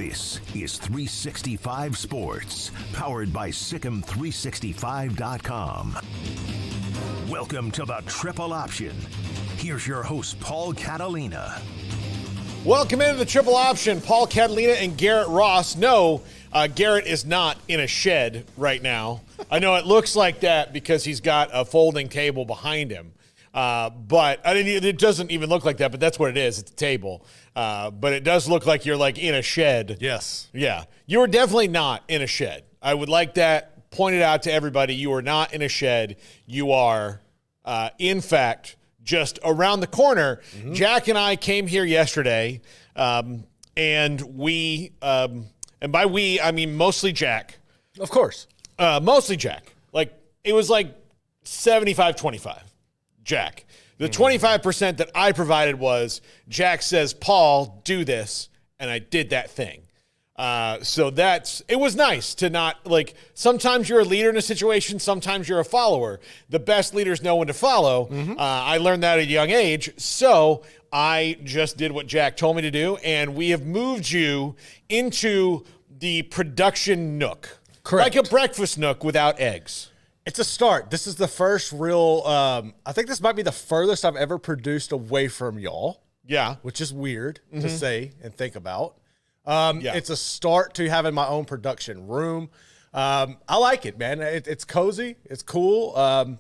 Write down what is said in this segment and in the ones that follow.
This is 365 Sports, powered by Sikkim365.com. Welcome to the Triple Option. Here's your host, Paul Catalina. Welcome into the Triple Option. Paul Catalina and Garrett Ross. No, Garrett is not in a shed right now. I know it looks like that because he's got a folding table behind him. But it doesn't even look like that, but that's what it is. It's a table. But it does look like you're like in a shed. Yes. Yeah. You are definitely not in a shed. I would like that pointed out to everybody. You are not in a shed. You are, in fact, just around the corner. Mm-hmm. Jack and I came here yesterday, and we, and by we, I mean mostly Jack. Of course. Mostly Jack. Like, it was like 75-25. Jack. The 25% that I provided was Jack says, Paul, do this, and I did that thing. So it was nice to not, like, sometimes you're a leader in a situation, sometimes you're a follower. The best leaders know when to follow. Mm-hmm. I learned that at a young age, so I just did what Jack told me to do, and we have moved you into the production nook. Correct. Like a breakfast nook without eggs. It's a start. This is the first real, I think this might be the furthest I've ever produced away from y'all. Yeah. Which is weird to say and think about. Yeah. It's a start to having my own production room. I like it, man. It's cozy. It's cool. And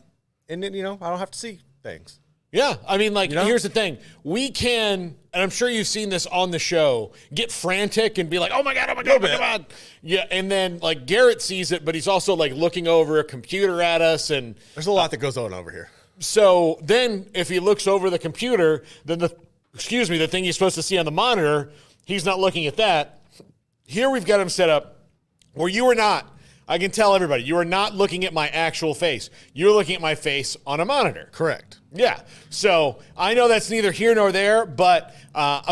then, I don't have to see things. Yeah. I mean, like, here's the thing. We can, and I'm sure you've seen this on the show, get frantic and be like, oh my God. Yeah. And then, like, Garrett sees it, but he's also, like, looking over a computer at us. And there's a lot that goes on over here. So then if he looks over the computer, then the thing you're supposed to see on the monitor, he's not looking at that. Here we've got him set up where you are not. I can tell everybody, you are not looking at my actual face. You're looking at my face on a monitor. Correct. Yeah. So I know that's neither here nor there, but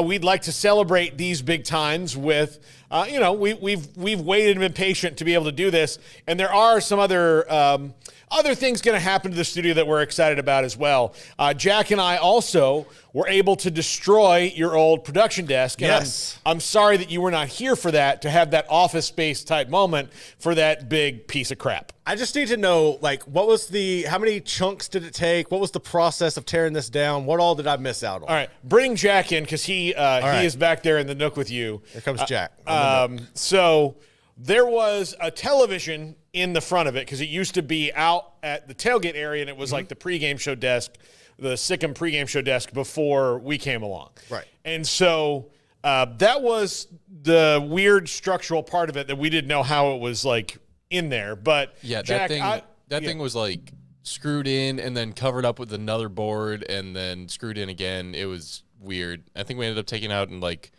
we'd like to celebrate these big times with, we've waited and been patient to be able to do this. And there are some other things going to happen to the studio that we're excited about as well. Jack and I also were able to destroy your old production desk. And yes. I'm sorry that you were not here for that, to have that office space type moment for that big piece of crap. I just need to know, like, how many chunks did it take? What was the process of tearing this down? What all did I miss out on? All right, bring Jack in because he is back there in the nook with you. Here comes Jack. So there was a television in the front of it because it used to be out at the tailgate area, and it was like the pregame show desk, the Sikkim pregame show desk before we came along. Right. And so that was the weird structural part of it that we didn't know how it was, like, in there. But yeah, Jack, that thing was like screwed in and then covered up with another board and then screwed in again. It was weird. I think we ended up taking out in like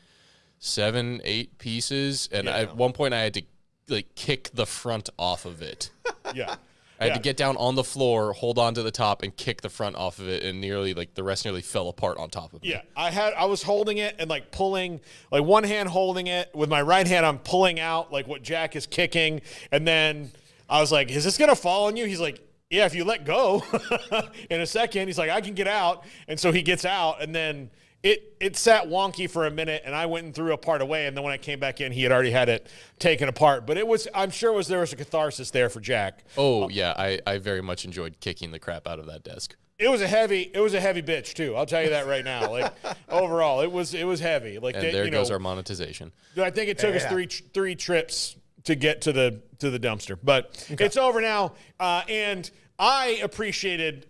7-8 pieces, and at one point I had to like kick the front off of it. Yeah. I had to get down on the floor, hold on to the top, and kick the front off of it, and the rest nearly fell apart on top of it. Yeah, I was holding it and, like, pulling, like, one hand holding it. With my right hand, I'm pulling out, like, what Jack is kicking. And then I was like, is this going to fall on you? He's like, yeah, if you let go. In a second, he's like, I can get out. And so he gets out, and then it sat wonky for a minute, and I went and threw a part away, and then when I came back in, he had already had it taken apart. But I'm sure there was a catharsis there for Jack. Oh, yeah, I very much enjoyed kicking the crap out of that desk. It was a heavy bitch too. I'll tell you that right now. Like, overall, it was heavy. Like, and there goes our monetization. I think it took us three trips to get to the dumpster, but it's over now. And I appreciated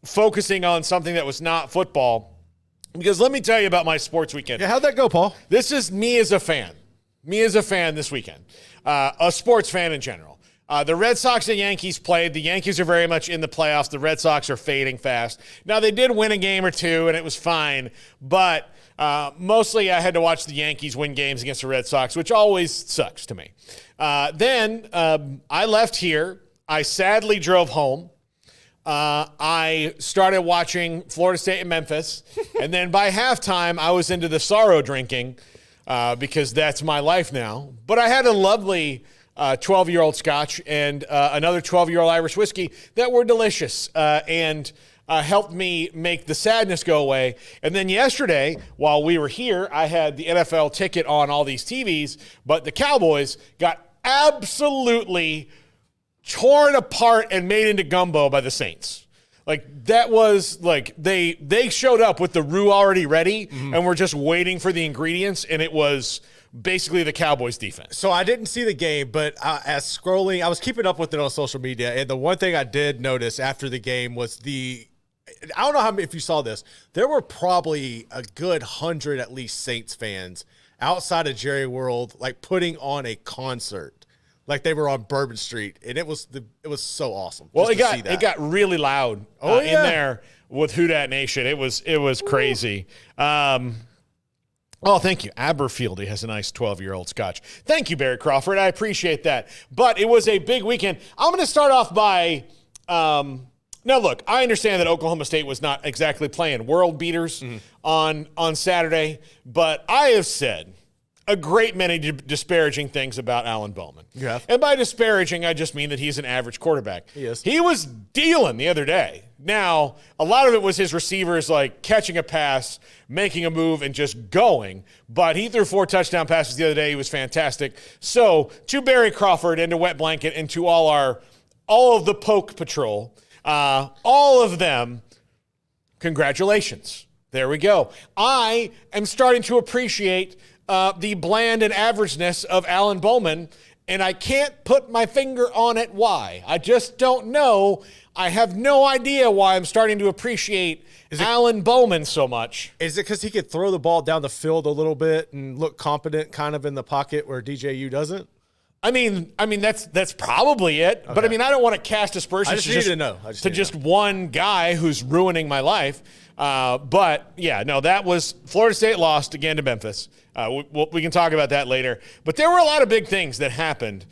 focusing on something that was not football. Because let me tell you about my sports weekend. Yeah, how'd that go, Paul? This is me as a fan. Me as a fan this weekend. A sports fan in general. The Red Sox and Yankees played. The Yankees are very much in the playoffs. The Red Sox are fading fast. Now, they did win a game or two, and it was fine. But mostly I had to watch the Yankees win games against the Red Sox, which always sucks to me. Then I left here. I sadly drove home. I started watching Florida State and Memphis, and then by halftime, I was into the sorrow drinking because that's my life now. But I had a lovely 12-year-old scotch and another 12-year-old Irish whiskey that were delicious. And helped me make the sadness go away. And then yesterday, while we were here, I had the NFL ticket on all these TVs, but the Cowboys got absolutely torn apart and made into gumbo by the Saints. Like, that was, like, they showed up with the roux already ready, and we're just waiting for the ingredients, and it was basically the Cowboys defense. So I didn't see the game, but as scrolling, I was keeping up with it on social media, and the one thing I did notice after the game was I don't know if you saw this, there were probably a good 100 at least Saints fans outside of Jerry World, like putting on a concert. Like they were on Bourbon Street, and it was so awesome. Well, it got really loud in there with Who Dat Nation. It was crazy. Oh, thank you. Aberfieldy has a nice 12-year-old scotch. Thank you, Barry Crawford. I appreciate that. But it was a big weekend. I'm going to start off by now, look, I understand that Oklahoma State was not exactly playing world beaters on Saturday, but I have said a great many disparaging things about Alan Bowman. Yeah. And by disparaging, I just mean that he's an average quarterback. He is. He was dealing the other day. Now, a lot of it was his receivers like catching a pass, making a move, and just going. But he threw 4 touchdown passes the other day. He was fantastic. So, to Barry Crawford and to Wet Blanket and to all of the Poke Patrol, all of them, congratulations. There we go. I am starting to appreciate the bland and averageness of Alan Bowman, and I can't put my finger on it why. I just don't know. I have no idea why I'm starting to appreciate Alan Bowman so much. Is it because he could throw the ball down the field a little bit and look competent kind of in the pocket where DJU doesn't? I mean that's probably it. Okay. But I mean, I don't want to cast aspersions to just one guy who's ruining my life. But yeah, no, that was Florida State lost again to Memphis. We can talk about that later. But there were a lot of big things that happened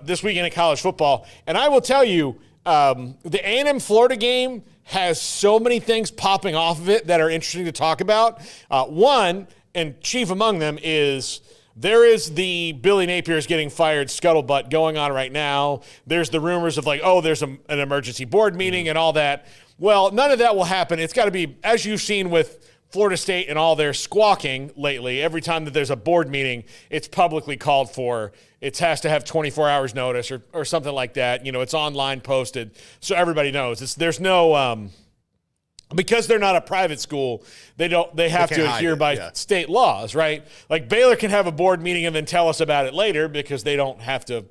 this weekend in college football, and I will tell you, the A&M Florida game has so many things popping off of it that are interesting to talk about. One, and chief among them, is there is the Billy Napier's getting fired scuttlebutt going on right now. There's the rumors of like, oh, there's an emergency board meeting and all that. Well, none of that will happen. It's got to be, as you've seen with Florida State and all their squawking lately, every time that there's a board meeting, it's publicly called for. It has to have 24 hours notice or something like that. You know, it's online posted so everybody knows. There's no because they're not a private school, they have to adhere by state laws, right? Like Baylor can have a board meeting and then tell us about it later because they don't have to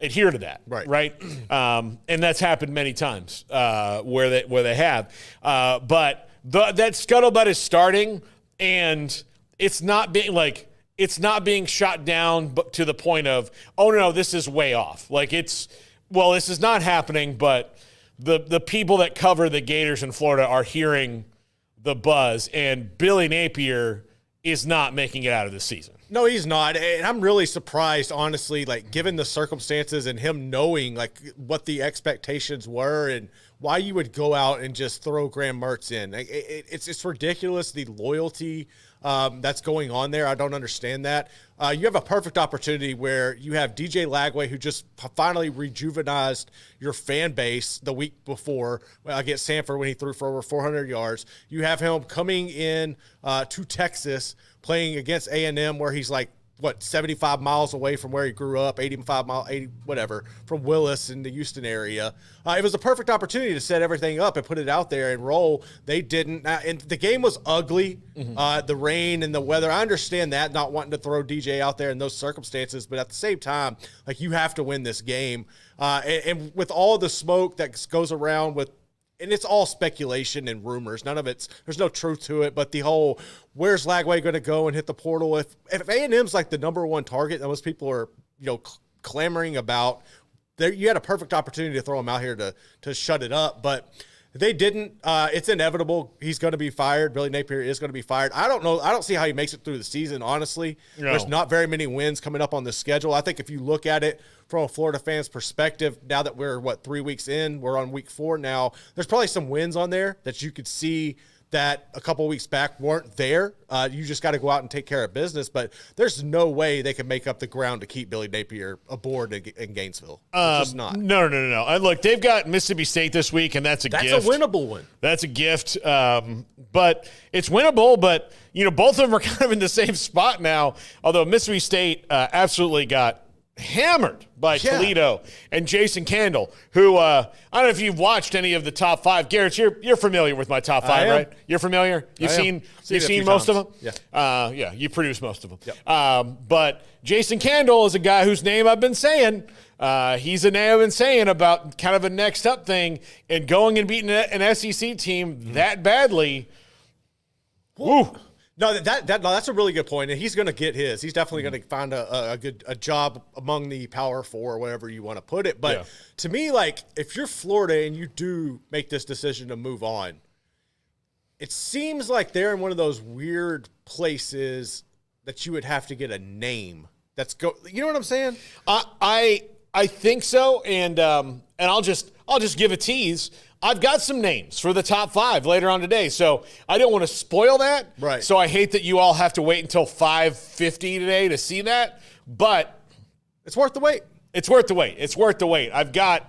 adhere to that, right? And that's happened many times where they have. But that scuttlebutt is starting, and it's not being shot down but to the point of, oh no, this is way off. Like this is not happening, but the people that cover the Gators in Florida are hearing the buzz, and Billy Napier is not making it out of the season. No, he's not. And I'm really surprised, honestly, like given the circumstances and him knowing like what the expectations were and why you would go out and just throw Graham Mertz in. It's ridiculous, the loyalty that's going on there. I don't understand that. You have a perfect opportunity where you have DJ Lagway, who just finally rejuvenized your fan base the week before against Sanford when he threw for over 400 yards. You have him coming in to Texas, playing against A&M, where he's like, 75 miles away from where he grew up, 85 miles, 80, whatever, from Willis in the Houston area. It was a perfect opportunity to set everything up and put it out there and roll. They didn't. And the game was ugly, the rain and the weather. I understand that, not wanting to throw DJ out there in those circumstances, but at the same time, like, you have to win this game. And with all the smoke that goes around with, and it's all speculation and rumors. There's no truth to it. But the whole, where's Lagway going to go and hit the portal? If A&M's like the number one target that most people are, clamoring about, you had a perfect opportunity to throw him out here to shut it up. But they didn't. It's inevitable. He's going to be fired. Billy Napier is going to be fired. I don't know. I don't see how he makes it through the season, honestly. No. There's not very many wins coming up on the schedule. I think if you look at it from a Florida fan's perspective, now that we're 3 weeks in, we're on week 4 now, there's probably some wins on there that you could see that a couple of weeks back weren't there. You just got to go out and take care of business. But there's no way they can make up the ground to keep Billy Napier aboard in Gainesville. It's just not. No. And look, they've got Mississippi State this week, and that's a gift. That's a winnable one. That's a gift. But it's winnable, but, both of them are kind of in the same spot now, although Mississippi State absolutely got hammered by Toledo and Jason Candle, who I don't know if you've watched any of the top 5. Garrett, you're familiar with my top 5, right? You're familiar. You've seen most of them. Yeah, you produce most of them. Yep. But Jason Candle is a guy whose name I've been saying. He's a name I've been saying about kind of a next up thing, and going and beating an SEC team that badly. Woo. No, that's a really good point, and he's going to get his. He's definitely going to find a good job among the Power 4 or whatever you want to put it. But to me, like, if you're Florida and you do make this decision to move on, it seems like they're in one of those weird places that you would have to get a name. You know what I'm saying? I think so, and I'll just give a tease. I've got some names for the top 5 later on today, so I don't want to spoil that. Right. So I hate that you all have to wait until 5:50 today to see that, but it's worth the wait. It's worth the wait. It's worth the wait. I've got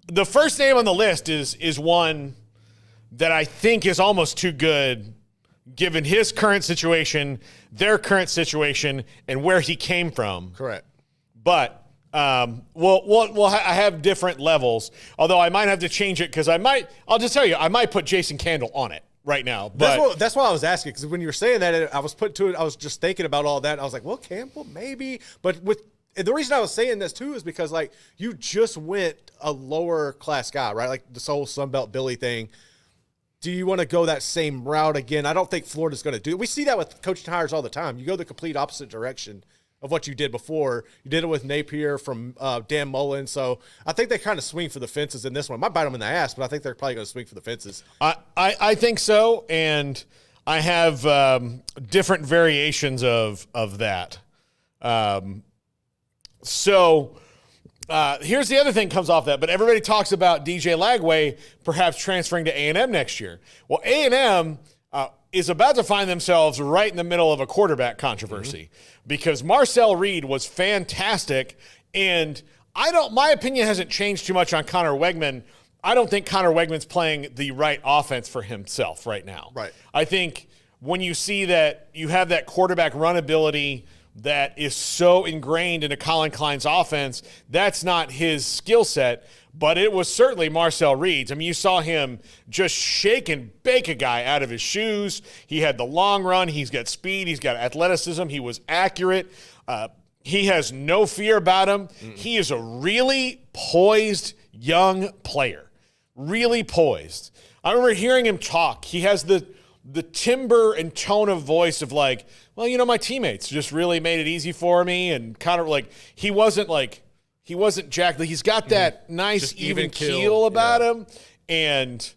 the first name on the list is one that I think is almost too good given his current situation, their current situation, and where he came from. Correct. But I have different levels, although I might have to change it because I'll just tell you, I might put Jason Candle on it right now. But that's why I was asking, because when you were saying that, I was put to it. I was just thinking about all that. I was like, well, Campbell, maybe. But and the reason I was saying this too is because, like, you just went a lower class guy, right? Like this whole Sunbelt Billy thing. Do you want to go that same route again? I don't think Florida's going to do it. We see that with coaching hires all the time. You go the complete opposite direction of what you did before. You did it with Napier from Dan Mullen. So I think they kind of swing for the fences in this one. Might bite them in the ass, but I think they're probably going to swing for the fences. I think so, and I have different variations of that. So here's the other thing comes off that, but everybody talks about DJ Lagway perhaps transferring to A&M next year. Well, A&M is about to find themselves right in the middle of a quarterback controversy because Marcel Reed was fantastic, and my opinion hasn't changed too much on Connor Wegman. I don't think Connor Wegman's playing the right offense for himself right now. Right. I think when you see that you have that quarterback run ability that is so ingrained into Colin Klein's offense, that's not his skill set, but it was certainly Marcel Reed's. I mean, you saw him just shake and bake a guy out of his shoes. He had the long run. He's got speed. He's got athleticism. He was accurate. He has no fear about him. He is a really poised young player, really poised. I remember hearing him talk. He has the timbre and tone of voice of like, well, my teammates just really made it easy for me, and kind of like he wasn't jacked. He's got that nice even keel about him, and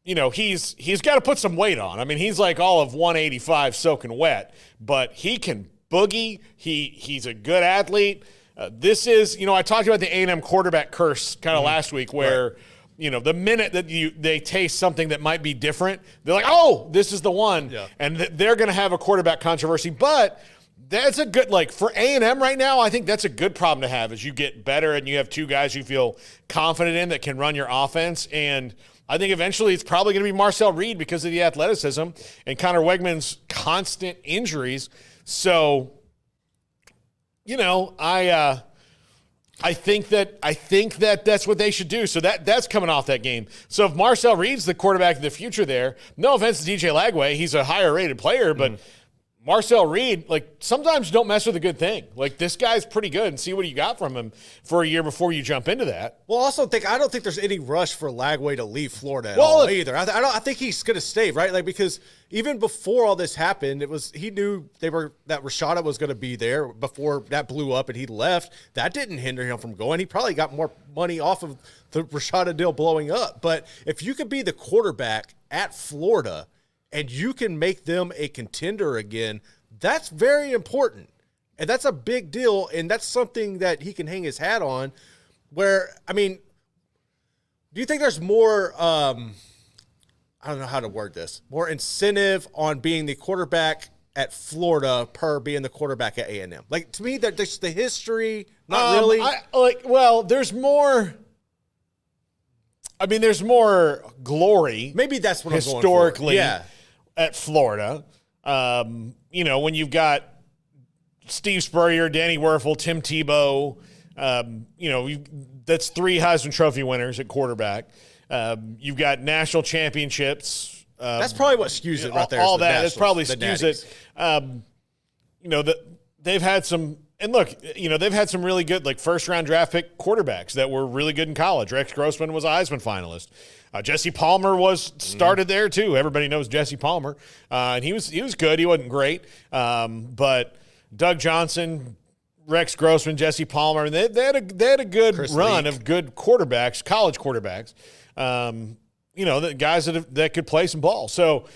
he's got to put some weight on. I mean, he's like all of 185 soaking wet, but he can boogie. He's a good athlete. This is, I talked about the A&M quarterback curse kind of last week where the minute that they taste something that might be different, they're like, oh, this is the one. Yeah. And they're going to have a quarterback controversy. But that's a good, for A&M right now, I think that's a good problem to have as you get better and you have two guys you feel confident in that can run your offense. And I think eventually it's probably going to be Marcel Reed because of the athleticism and Connor Wegman's constant injuries. So, I think that that's what they should do. So that's coming off that game. So if Marcel Reed's the quarterback of the future there, no offense to DJ Lagway, he's a higher rated player, but Marcel Reed, sometimes don't mess with a good thing. This guy's pretty good, and see what you got from him for a year before you jump into that. Well, I don't think there's any rush for Lagway to leave Florida at all either. I think he's going to stay, right? Because even before all this happened, he knew that Rashada was going to be there before that blew up and he left. That didn't hinder him from going. He probably got more money off of the Rashada deal blowing up. But if you could be the quarterback at Florida and you can make them a contender again, that's very important. And that's a big deal, and that's something that he can hang his hat on where, do you think there's more I don't know how to word this, more incentive on being the quarterback at Florida per being the quarterback at A&M. Like, to me, there's the history, not really. There's more. I mean, there's more glory. Maybe that's what historically I'm going for. At Florida. When you've got Steve Spurrier, Danny Werfel, Tim Tebow, that's 3 Heisman Trophy winners at quarterback. You've got national championships. That's probably what skews it right there. All that. That's probably skews it. They've had some – and look, they've had some really good, like, first-round draft pick quarterbacks that were really good in college. Rex Grossman was a Heisman finalist. Jesse Palmer started there, too. Everybody knows Jesse Palmer. And he was good. He wasn't great. But Doug Johnson, Rex Grossman, Jesse Palmer, and they had a good run of good quarterbacks, college quarterbacks. The guys that could play some ball. So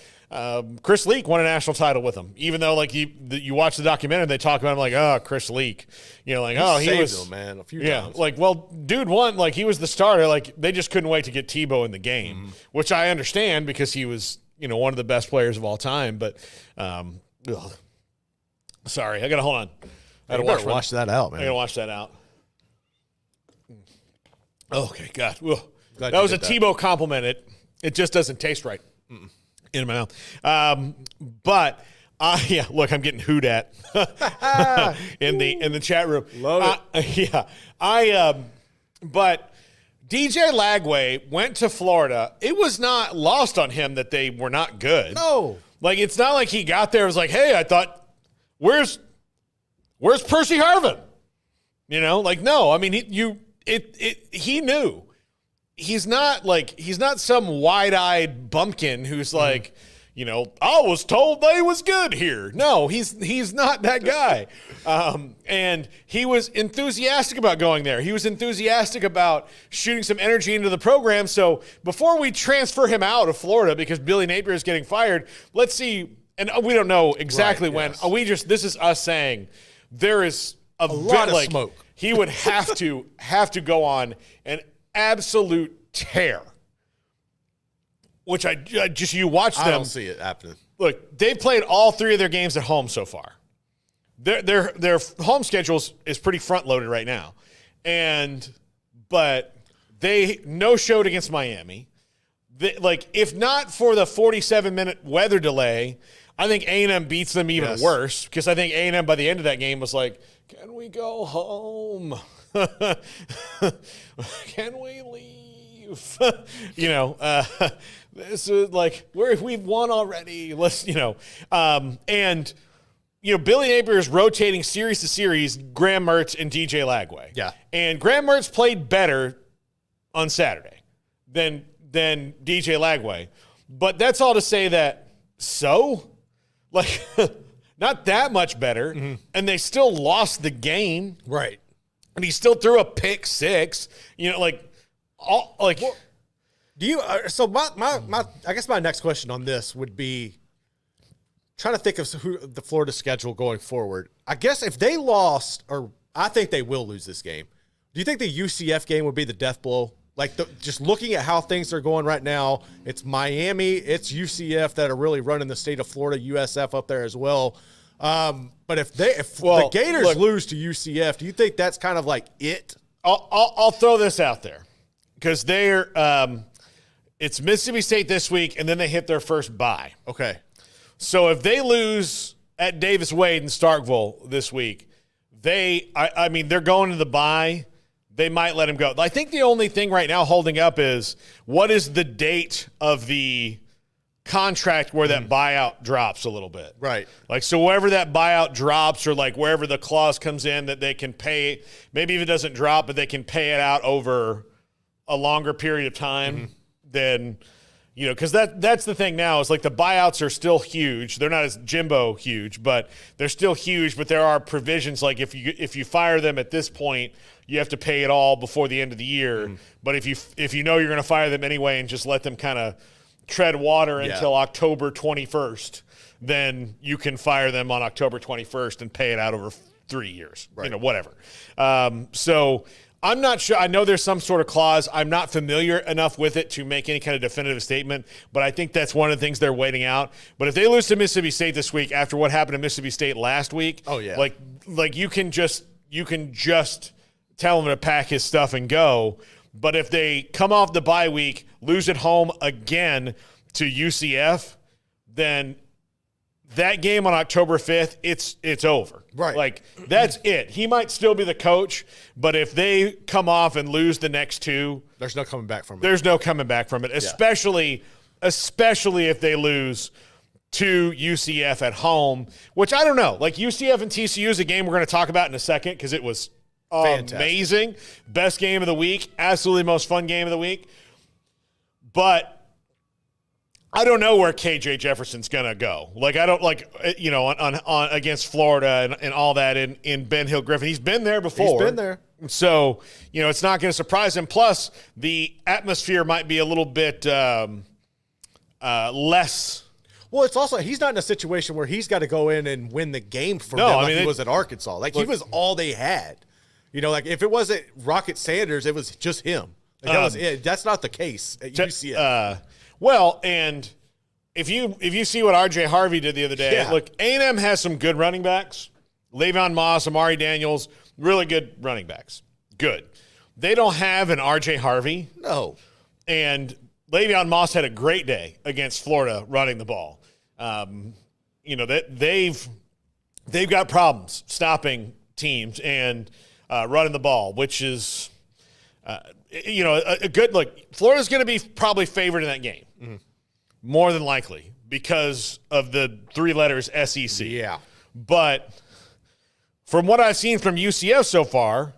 Chris Leak won a national title with him, even though you watch the documentary, they talk about him like, oh, Chris Leak, he was him, man, a few times. Dude won, like he was the starter, like they just couldn't wait to get Tebow in the game, which I understand because he was one of the best players of all time. But sorry, I gotta hold on. I gotta wash that out, man. I gotta wash that out. Okay, God. That was a Tebow compliment. It just doesn't taste right in my mouth. Look, I'm getting hooed at in the chat room. Love it. But DJ Lagway went to Florida. It was not lost on him that they were not good. No. Like, it's not like he got there and was like, hey, I thought, where's Percy Harvin? No. I mean, he knew. He's not some wide-eyed bumpkin who's like, I was told they was good here. No, he's not that guy. And he was enthusiastic about going there. He was enthusiastic about shooting some energy into the program. So before we transfer him out of Florida because Billy Napier is getting fired, let's see. And we don't know exactly when. Yes. This is us saying there is a lot of smoke. He would have to go on an absolute tear, which you watch them. I don't see it happening. Look, they've played all 3 of their games at home so far. Their home schedule is pretty front loaded right now, but they no showed against Miami. If not for the 47-minute weather delay, I think A&M beats them even worse because I think A&M by the end of that game was like, can we go home? Can we leave? This is like we've won already. Let's Billy Napier is rotating series to series Graham Mertz and DJ Lagway. Yeah, and Graham Mertz played better on Saturday than DJ Lagway, but that's all to say that not that much better, and they still lost the game, right? And he still threw a pick 6. Do you? So my I guess my next question on this would be trying to think of who the Florida schedule going forward. I guess if they lost, or I think they will lose this game. Do you think the UCF game would be the death blow? Just looking at how things are going right now, it's Miami, it's UCF that are really running the state of Florida, USF up there as well. But if the Gators lose to UCF, do you think that's kind of like it? I'll throw this out there because it's Mississippi State this week, and then they hit their first bye. Okay. So if they lose at Davis Wade and Starkville this week, they're going to the bye. They might let him go. I think the only thing right now holding up is what is the date of the contract where that buyout drops a little bit. Right. So wherever that buyout drops or wherever the clause comes in that they can pay, maybe if it doesn't drop, but they can pay it out over a longer period of time than, because that's the thing now is the buyouts are still huge. They're not as Jimbo huge, but they're still huge. But there are provisions if you fire them at this point, you have to pay it all before the end of the year. But if you know you're going to fire them anyway and just let them kind of tread water until October 21st, then you can fire them on October 21st and pay it out over 3 years, right. Whatever. So I'm not sure. I know there's some sort of clause. I'm not familiar enough with it to make any kind of definitive statement, but I think that's one of the things they're waiting out. But if they lose to Mississippi State this week after what happened to Mississippi State last week, like you can just tell him to pack his stuff and go. But if they come off the bye week, lose at home again to UCF, then that game on October 5th, it's over. Right. Like, that's it. He might still be the coach, but if they come off and lose the next two, there's no coming back from it. There's no coming back from it, especially if they lose to UCF at home, which I don't know. Like, UCF and TCU is a game we're going to talk about in a second because it was amazing. Best game of the week. Absolutely most fun game of the week. But I don't know where KJ Jefferson's going to go. Like, I don't on against Florida and all that in Ben Hill Griffin. He's been there before. He's been there. So, it's not going to surprise him. Plus, the atmosphere might be a little bit less. Well, it's also, he's not in a situation where he's got to go in and win the game for them like he was at Arkansas. Like, he was all they had. Like, if it wasn't Rocket Sanders, it was just him. Like, that was it. That's not the case at UCF. Well, and if you see what R.J. Harvey did the other day, look, A&M has some good running backs. Le'Veon Moss, Amari Daniels, really good running backs. Good. They don't have an R.J. Harvey. No. And Le'Veon Moss had a great day against Florida running the ball. They've got problems stopping teams and running the ball, which is a good look. Florida's going to be probably favored in that game, more than likely, because of the three letters SEC. Yeah. But from what I've seen from UCF so far,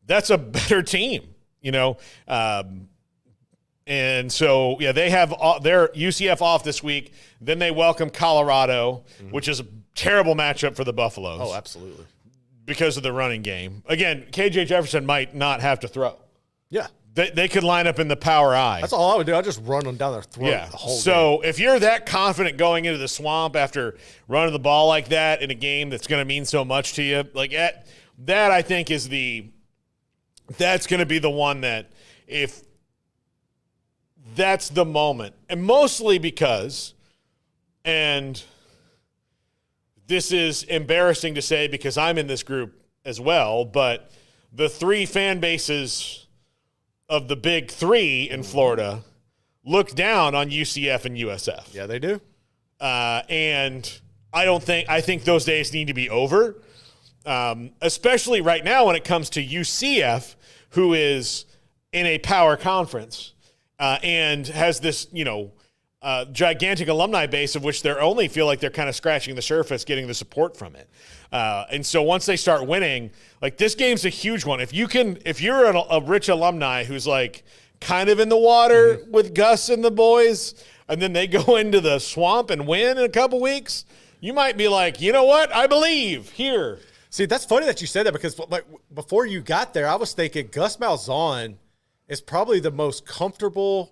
that's a better team, and so, they have their UCF off this week. Then they welcome Colorado, which is a terrible matchup for the Buffaloes. Oh, absolutely. Because of the running game. Again, KJ Jefferson might not have to throw. Yeah. They could line up in the power I. That's all I would do. I'd just run them down their throat the whole game. If if you're that confident going into the swamp after running the ball like that in a game that's going to mean so much to you, like that I think is that's going to be the one that if that's the moment. And mostly because, and this is embarrassing to say because I'm in this group as well, but the three fan bases of the big three in Florida look down on UCF and USF. Yeah, they do. And I think those days need to be over, especially right now when it comes to UCF, who is in a power conference and has this, gigantic alumni base of which they're only feel like they're kind of scratching the surface, getting the support from it. And so once they start winning, like this game's a huge one. If you're a rich alumni who's like kind of in the water with Gus and the boys, and then they go into the swamp and win in a couple weeks, you might be like, you know what? I believe here. See, that's funny that you said that because before you got there, I was thinking Gus Malzahn is probably the most comfortable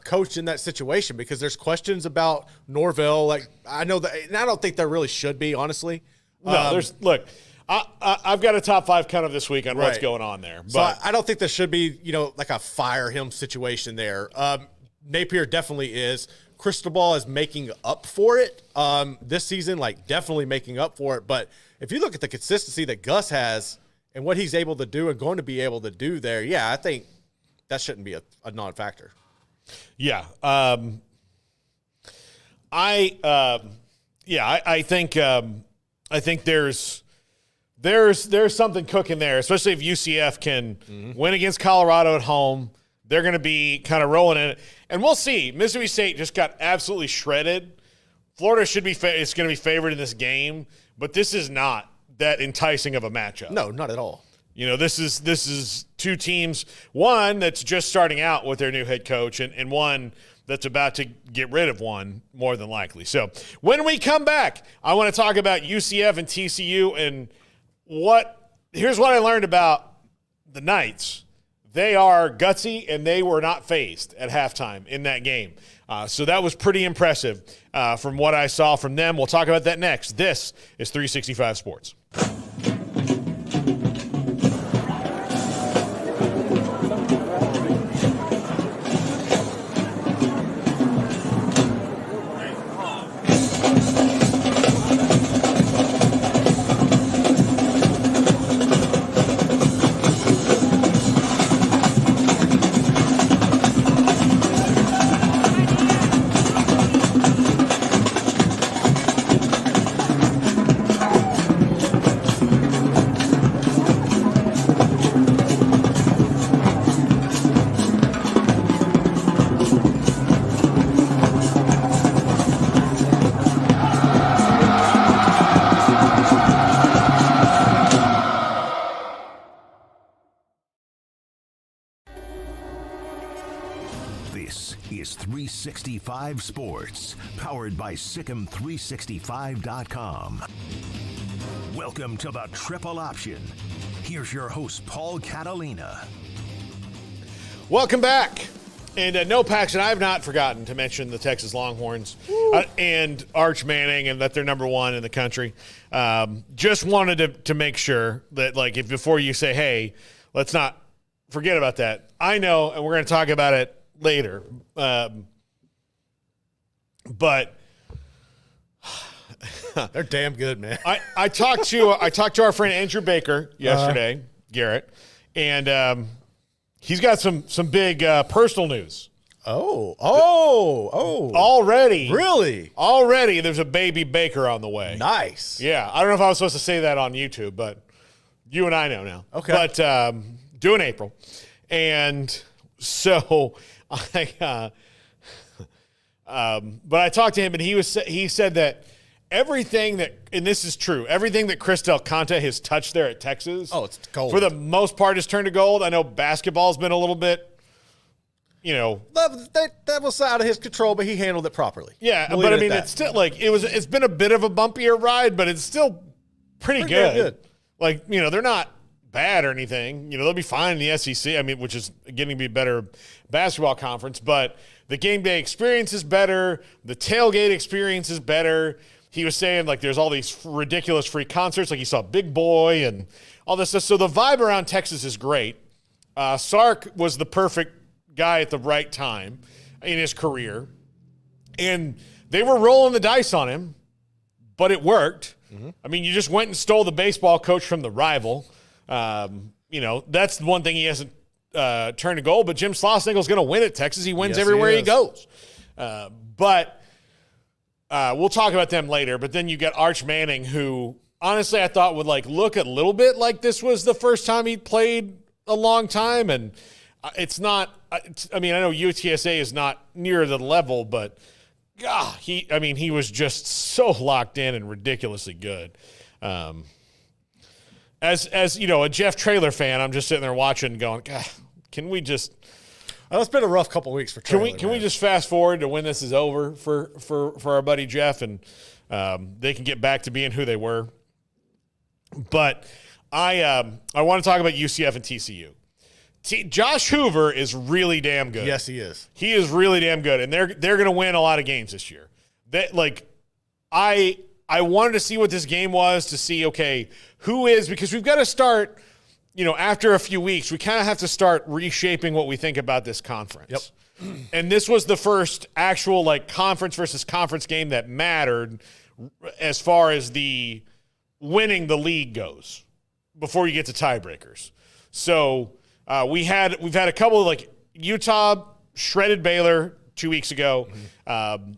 coach in that situation because there's questions about Norvell. Like I know that, and I don't think there really should be, honestly. No, I've got a top five kind of this week on what's going on there. But so I don't think there should be, like a fire him situation there. Napier definitely is. Cristobal is making up for it this season, like definitely making up for it. But if you look at the consistency that Gus has and what he's able to do and going to be able to do there, I think that shouldn't be a non-factor. Yeah. I think there's something cooking there, especially if UCF can win against Colorado at home. They're going to be kind of rolling in it. And we'll see. Mississippi State just got absolutely shredded. Florida should be it's going to be favored in this game, but this is not that enticing of a matchup. No, not at all. This is two teams, one that's just starting out with their new head coach and one that's about to get rid of one, more than likely. So when we come back, I want to talk about UCF and TCU and here's what I learned about the Knights. They are gutsy, and they were not fazed at halftime in that game. So that was pretty impressive from what I saw from them. We'll talk about that next. This is 365 Sports. 365 Sports, powered by Sikkim365.com. Welcome to the Triple Option. Here's your host, Paul Catalina. Welcome back. And no, Paxton, I have not forgotten to mention the Texas Longhorns and Arch Manning and that they're number one in the country. Just wanted to make sure that, like, if before you say, hey, let's not forget about that. I know, and we're going to talk about it later. But they're damn good, man. I talked to our friend Andrew Baker yesterday, Garrett, and he's got some big personal news. Oh. Already. Really? Already there's a baby Baker on the way. Nice. Yeah. I don't know if I was supposed to say that on YouTube, but you and I know now. Okay. But due in April. And so but I talked to him, and he said that everything that, and this is true, everything that Chris Del Conte has touched there at Texas, it's gold. For the most part, has turned to gold. I know basketball's been a little bit, that was out of his control, but he handled it properly. Yeah, We'll but I leave it mean, at it's that. still like it's been a bit of a bumpier ride, but it's still pretty good. Like, they're not bad or anything. They'll be fine in the SEC. I mean, which is getting to be a better basketball conference, but the game day experience is better. The tailgate experience is better. He was saying, like, there's all these ridiculous free concerts. Like, he saw Big Boy and all this stuff. So the vibe around Texas is great. Sark was the perfect guy at the right time in his career. And they were rolling the dice on him, but it worked. Mm-hmm. I mean, you just went and stole the baseball coach from the rival. That's the one thing he hasn't turned to gold. But Jim Schlossnagle's going to win at Texas. He wins everywhere he goes. But we'll talk about them later. But then you got Arch Manning, who honestly I thought would look a little bit like this was the first time he played a long time. And it's not. I know UTSA is not near the level, but he was just so locked in and ridiculously good. As a Jeff Traylor fan, I'm just sitting there watching, going, God, can we just? It's been a rough couple of weeks for Traylor. Can we just fast forward to when this is over for our buddy Jeff, and they can get back to being who they were? But I want to talk about UCF and TCU. Josh Hoover is really damn good. Yes, he is. He is really damn good, and they're going to win a lot of games this year. I wanted to see what this game was, to see, okay, who is, because we've got to start, after a few weeks, we kind of have to start reshaping what we think about this conference. Yep. And this was the first actual conference versus conference game that mattered as far as the winning the league goes before you get to tiebreakers. So we've had a couple of Utah shredded Baylor 2 weeks ago.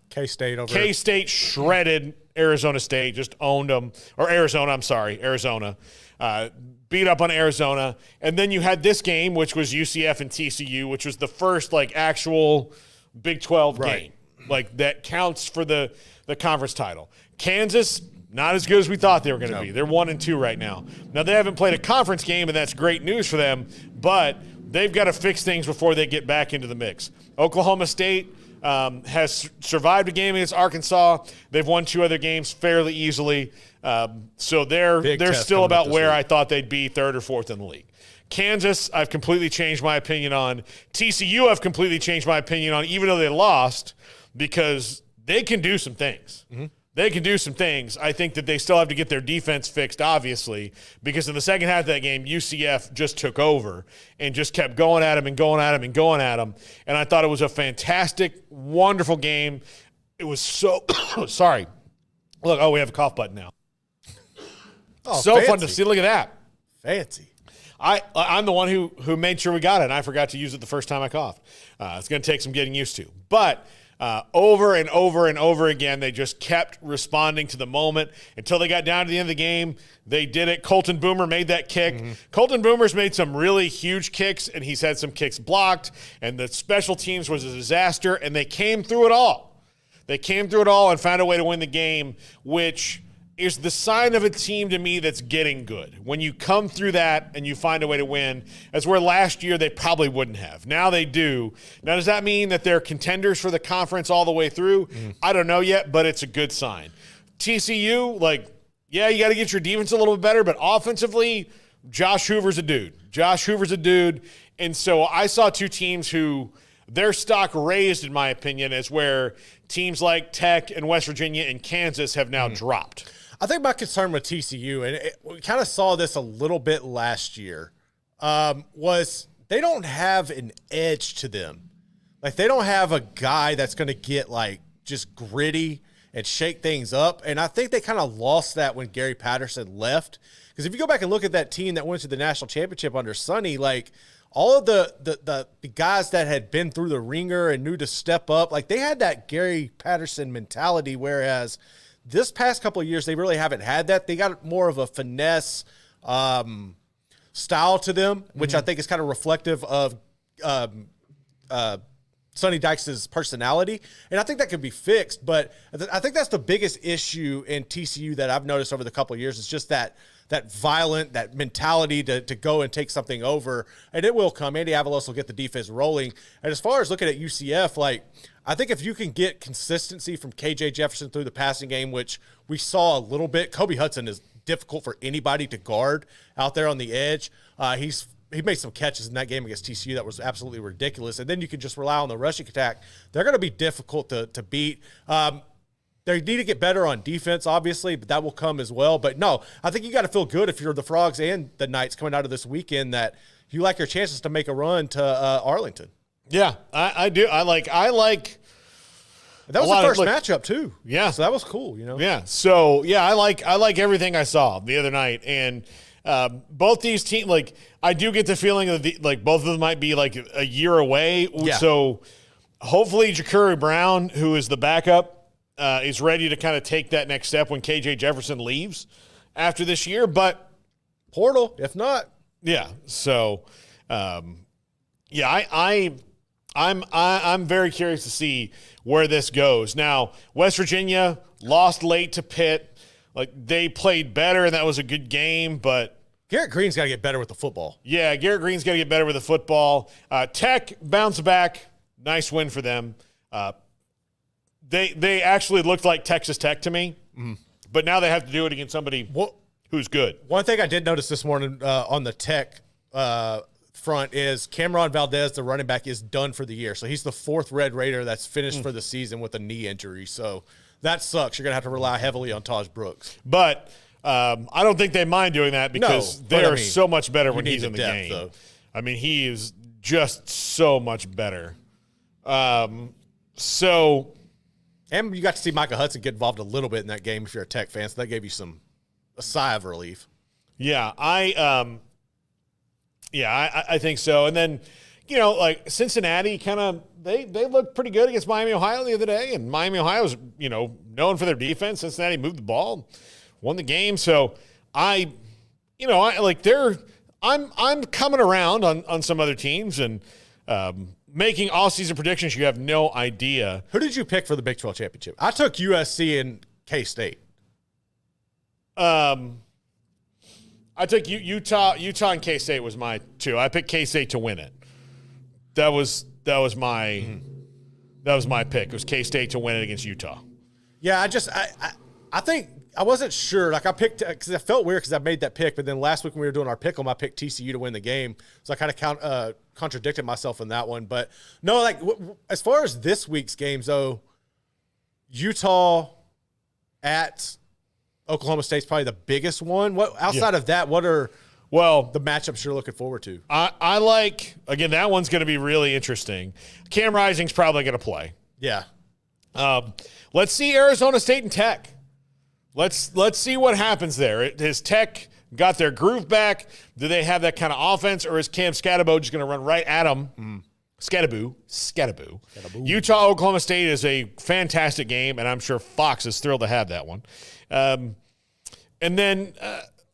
K-State shredded Arizona State, just owned them. Or Arizona. Beat up on Arizona. And then you had this game, which was UCF and TCU, which was the first actual Big 12 game. That counts for the conference title. Kansas, not as good as we thought they were going to be. They're 1-2 right now. Now, they haven't played a conference game, and that's great news for them, but they've got to fix things before they get back into the mix. Oklahoma State has survived a game against Arkansas. They've won 2 other games fairly easily. So they're still about where I thought they'd be, 3rd or 4th in the league. Kansas, I've completely changed my opinion on. TCU, I've completely changed my opinion on, even though they lost, because they can do some things. Mm-hmm. They can do some things. I think that they still have to get their defense fixed, obviously, because in the second half of that game, UCF just took over and just kept going at them and going at them and going at them. And I thought it was a fantastic, wonderful game. It was so – sorry. Look, we have a cough button now. So fancy. Fun to see. Look at that. Fancy. I'm the one who made sure we got it, and I forgot to use it the first time I coughed. It's going to take some getting used to. But over and over and over again, they just kept responding to the moment until they got down to the end of the game. They did it. Colton Boomer made that kick. Mm-hmm. Colton Boomer's made some really huge kicks, and he's had some kicks blocked, and the special teams was a disaster, and they came through it all. They came through it all and found a way to win the game, which is the sign of a team to me that's getting good. When you come through that and you find a way to win, as where last year they probably wouldn't have. Now they do. Now, does that mean that they're contenders for the conference all the way through? I don't know yet, but it's a good sign. TCU, yeah, you got to get your defense a little bit better, but offensively, Josh Hoover's a dude. And so I saw two teams who their stock raised, in my opinion, as where teams like Tech and West Virginia and Kansas have now dropped. I think my concern with TCU, and we kind of saw this a little bit last year, was they don't have an edge to them. Like, they don't have a guy that's going to get, just gritty and shake things up. And I think they kind of lost that when Gary Patterson left. Because if you go back and look at that team that went to the national championship under Sonny, all of the guys that had been through the ringer and knew to step up, they had that Gary Patterson mentality, whereas – this past couple of years, they really haven't had that. They got more of a finesse style to them, which I think is kind of reflective of Sonny Dykes' personality. And I think that could be fixed. But I think that's the biggest issue in TCU that I've noticed over the couple of years is just that violent, that mentality to go and take something over. And it will come. Andy Avalos will get the defense rolling. And as far as looking at UCF, I think if you can get consistency from KJ Jefferson through the passing game, which we saw a little bit, Kobe Hudson is difficult for anybody to guard out there on the edge. He made some catches in that game against TCU that was absolutely ridiculous. And then you can just rely on the rushing attack. They're going to be difficult to beat. They need to get better on defense, obviously, but that will come as well. But no, I think you got to feel good if you're the Frogs and the Knights coming out of this weekend that you like your chances to make a run to Arlington. Yeah, I do. I like. That was the first matchup too. Yeah, so that was cool. Yeah. So yeah, I like everything I saw the other night, and both these teams. I do get the feeling that both of them might be a year away. Yeah. So hopefully, Ja'Kurry Brown, who is the backup, is ready to kind of take that next step when KJ Jefferson leaves after this year. But portal, if not, yeah. So yeah, I'm very curious to see where this goes. Now, West Virginia lost late to Pitt. They played better, and that was a good game, but Garrett Green's got to get better with the football. Yeah, Garrett Green's got to get better with the football. Tech bounced back. Nice win for them. They actually looked like Texas Tech to me, but now they have to do it against somebody who's good. One thing I did notice this morning on the Tech front is Cameron Valdez, the running back, is done for the year. So he's the fourth Red Raider that's finished for the season with a knee injury. So that sucks. You're going to have to rely heavily on Taj Brooks. But I don't think they mind doing that because they are so much better when he's in the game. Though. I mean, he is just so much better. And you got to see Micah Hudson get involved a little bit in that game if you're a Tech fan. So that gave you a sigh of relief. Yeah, I think so. And then, Cincinnati kind of they looked pretty good against Miami, Ohio the other day, and Miami, Ohio was known for their defense. Cincinnati moved the ball, won the game. So I'm coming around on some other teams and making all-season predictions. You have no idea. Who did you pick for the Big 12 championship? I took USC and K-State. I took Utah and K-State was my two. I picked K-State to win it. That was my pick. It was K-State to win it against Utah. Yeah, I think I wasn't sure. I picked because I felt weird because I made that pick, but then last week when we were doing our pick 'em, I picked TCU to win the game. So I kind of contradicted myself in that one. But no, as far as this week's games though, Utah at Oklahoma State's probably the biggest one. What outside of that, what are the matchups you're looking forward to? I like, again, that one's going to be really interesting. Cam Rising's probably going to play. Yeah. Let's see Arizona State and Tech. Let's see what happens there. Has Tech got their groove back? Do they have that kind of offense, or is Cam Scatterbo just going to run right at them? Scatterbo. Utah, Oklahoma State is a fantastic game, and I'm sure Fox is thrilled to have that one. And then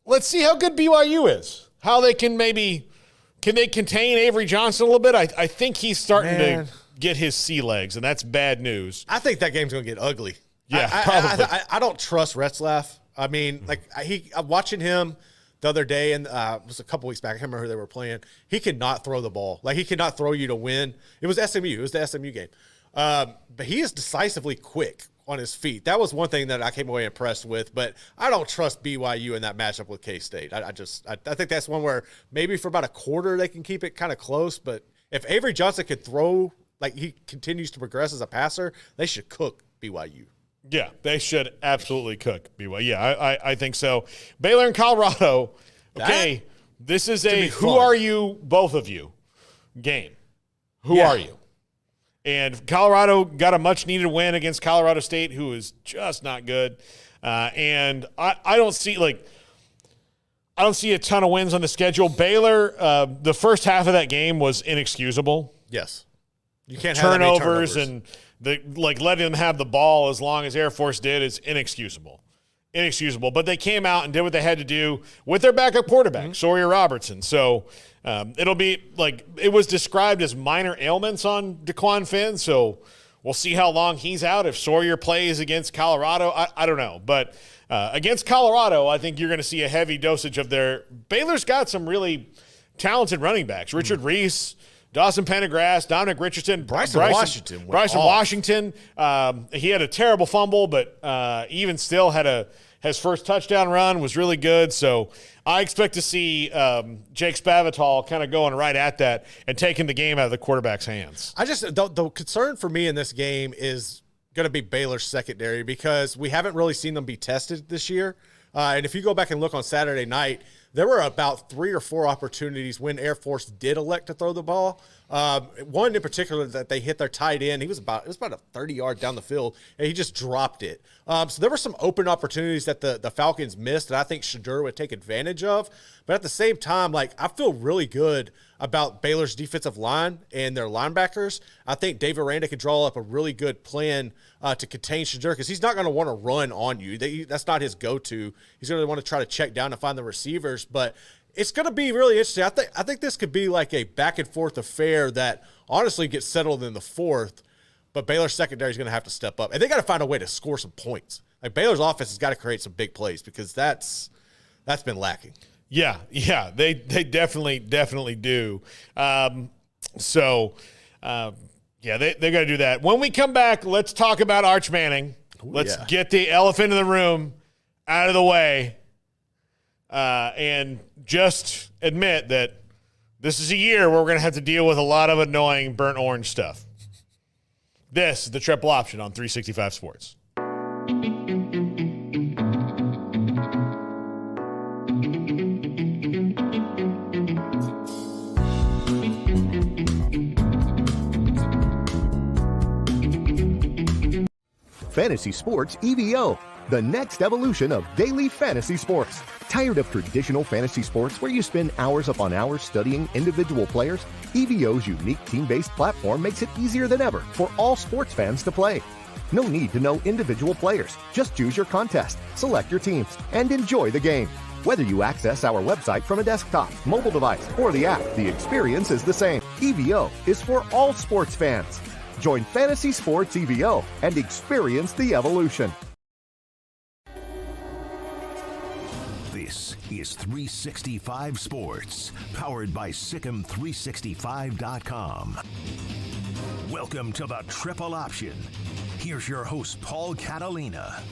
let's see how good BYU is. How they can they contain Avery Johnson a little bit? I think he's starting to get his sea legs, and that's bad news. I think that game's going to get ugly. Yeah, probably. I don't trust Retzlaff. I mean, like I'm watching him the other day, and it was a couple weeks back. I can't remember who they were playing. He could not throw the ball. Like, he could not throw you to win. It was SMU. It was the SMU game. But he is decisively quick on his feet. That was one thing that I came away impressed with. But I don't trust BYU in that matchup with K-State. I think that's one where maybe for about a quarter they can keep it kind of close. But if Avery Johnson could throw, like he continues to progress as a passer, they should cook BYU. Yeah, they should absolutely cook BYU. Yeah, I think so. Baylor and Colorado. Okay, this is a who are you, both of you, game. Who are you? And Colorado got a much-needed win against Colorado State, who is just not good. And I don't see a ton of wins on the schedule. Baylor, the first half of that game was inexcusable. Yes, you can't have turnovers and letting them have the ball as long as Air Force did is inexcusable. But they came out and did what they had to do with their backup quarterback, Sawyer Robertson. So it'll be like it was described as minor ailments on DeQuan Finn. So we'll see how long he's out. If Sawyer plays against Colorado, I don't know. But against Colorado, I think you're going to see a heavy dosage of their – Baylor's got some really talented running backs. Richard Reese, Dawson Pendergrass, Dominic Richardson, Bryson Washington. He had a terrible fumble, but even still had his first touchdown run was really good. So I expect to see Jake Spavital kind of going right at that and taking the game out of the quarterback's hands. The concern for me in this game is going to be Baylor's secondary because we haven't really seen them be tested this year. And if you go back and look on Saturday night, there were about 3 or 4 opportunities when Air Force did elect to throw the ball. One in particular that they hit their tight end. It was about a 30-yard down the field, and he just dropped it. So there were some open opportunities that the Falcons missed that I think Shadur would take advantage of. But at the same time, like, I feel really good about Baylor's defensive line and their linebackers. I think Dave Aranda could draw up a really good plan to contain Shadur because he's not going to want to run on you. That's not his go-to. He's going to want to try to check down and find the receivers. But it's going to be really interesting. I think this could be like a back-and-forth affair that honestly gets settled in the fourth, but Baylor's secondary is going to have to step up. And they got to find a way to score some points. Like, Baylor's offense has got to create some big plays because that's been lacking. Yeah, they definitely do. They got to do that. When we come back, let's talk about Arch Manning. Let's get the elephant in the room out of the way and just admit that this is a year where we're going to have to deal with a lot of annoying burnt orange stuff. This is the Triple Option on 365 Sports. Fantasy Sports EVO, the next evolution of daily fantasy sports. Tired of traditional fantasy sports where you spend hours upon hours studying individual players? EVO's unique team-based platform makes it easier than ever for all sports fans to play. No need to know individual players. Just choose your contest, select your teams, and enjoy the game. Whether you access our website from a desktop, mobile device, or the app, the experience is the same. EVO is for all sports fans. Join Fantasy Sports EVO and experience the evolution. This is 365 Sports, powered by Sikkim365.com. Welcome to the Triple Option. Here's your host, Paul Catalina.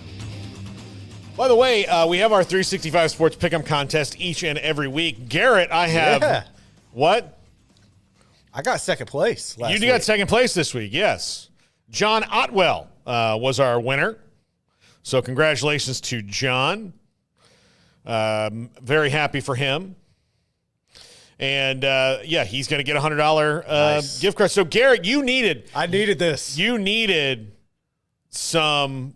By the way, we have our 365 Sports Pick'em contest each and every week. Garrett, I have what? I got second place last week. You got second place this week, yes. John Otwell was our winner. So congratulations to John. Very happy for him. And, he's going to get a $100 gift card. So, Garrett, I needed this. You needed some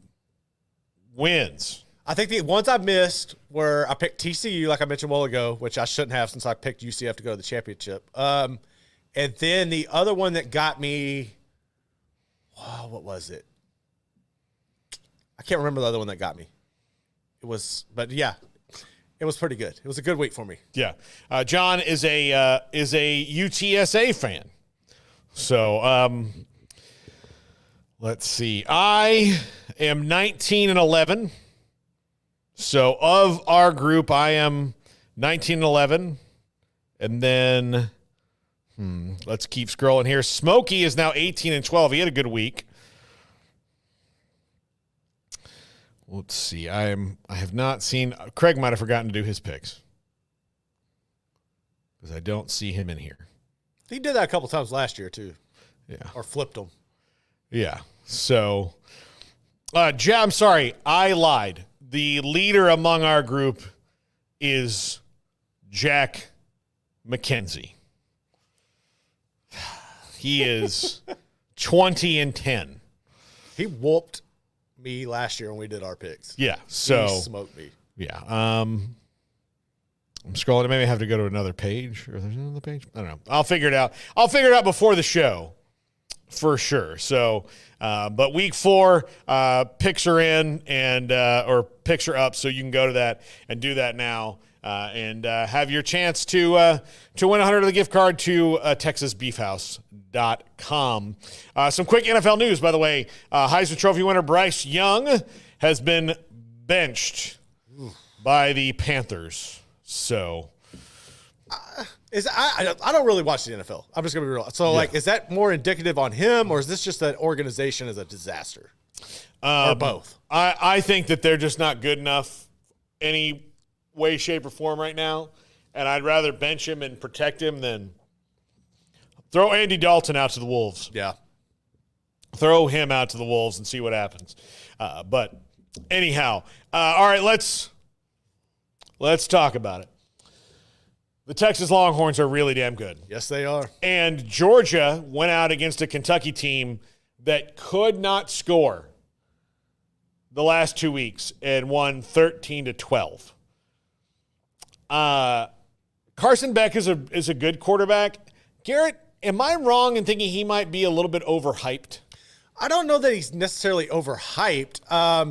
wins. I think the ones I missed were I picked TCU, like I mentioned a while ago, which I shouldn't have since I picked UCF to go to the championship. And then the other one that got me, what was it? I can't remember the other one that got me. It was pretty good. It was a good week for me. Yeah. John is a UTSA fan. So let's see. I am 19-11. So of our group, I am 19-11. And then let's keep scrolling here. Smokey is now 18-12. He had a good week. Let's see. I have not seen Craig might have forgotten to do his picks. Because I don't see him in here. He did that a couple times last year too. Yeah. Or flipped them. Yeah. So I'm sorry, I lied. The leader among our group is Jack McKenzie. He is 20-10. He whooped me last year when we did our picks. Yeah. So he smoked me. Yeah. I'm scrolling. I maybe have to go to another page. Or there's another page. I don't know. I'll figure it out. I'll figure it out before the show for sure. So, but week 4, picks are in and or picks are up, so you can go to that and do that now. And have your chance to win $100 gift card to TexasBeefHouse.com. Some quick NFL news, by the way. Heisman Trophy winner Bryce Young has been benched by the Panthers. So, I don't really watch the NFL. I'm just gonna be real. So, is that more indicative on him, or is this just that organization is a disaster, or both? I think that they're just not good enough any way, shape, or form right now, and I'd rather bench him and protect him than throw Andy Dalton out to the Wolves. Yeah, throw him out to the Wolves and see what happens. But anyhow, all right, let's talk about it. The Texas Longhorns are really damn good. Yes, they are. And Georgia went out against a Kentucky team that could not score the last 2 weeks and won 13-12. Carson Beck is a good quarterback. Garrett, am I wrong in thinking he might be a little bit overhyped? I don't know that he's necessarily overhyped. I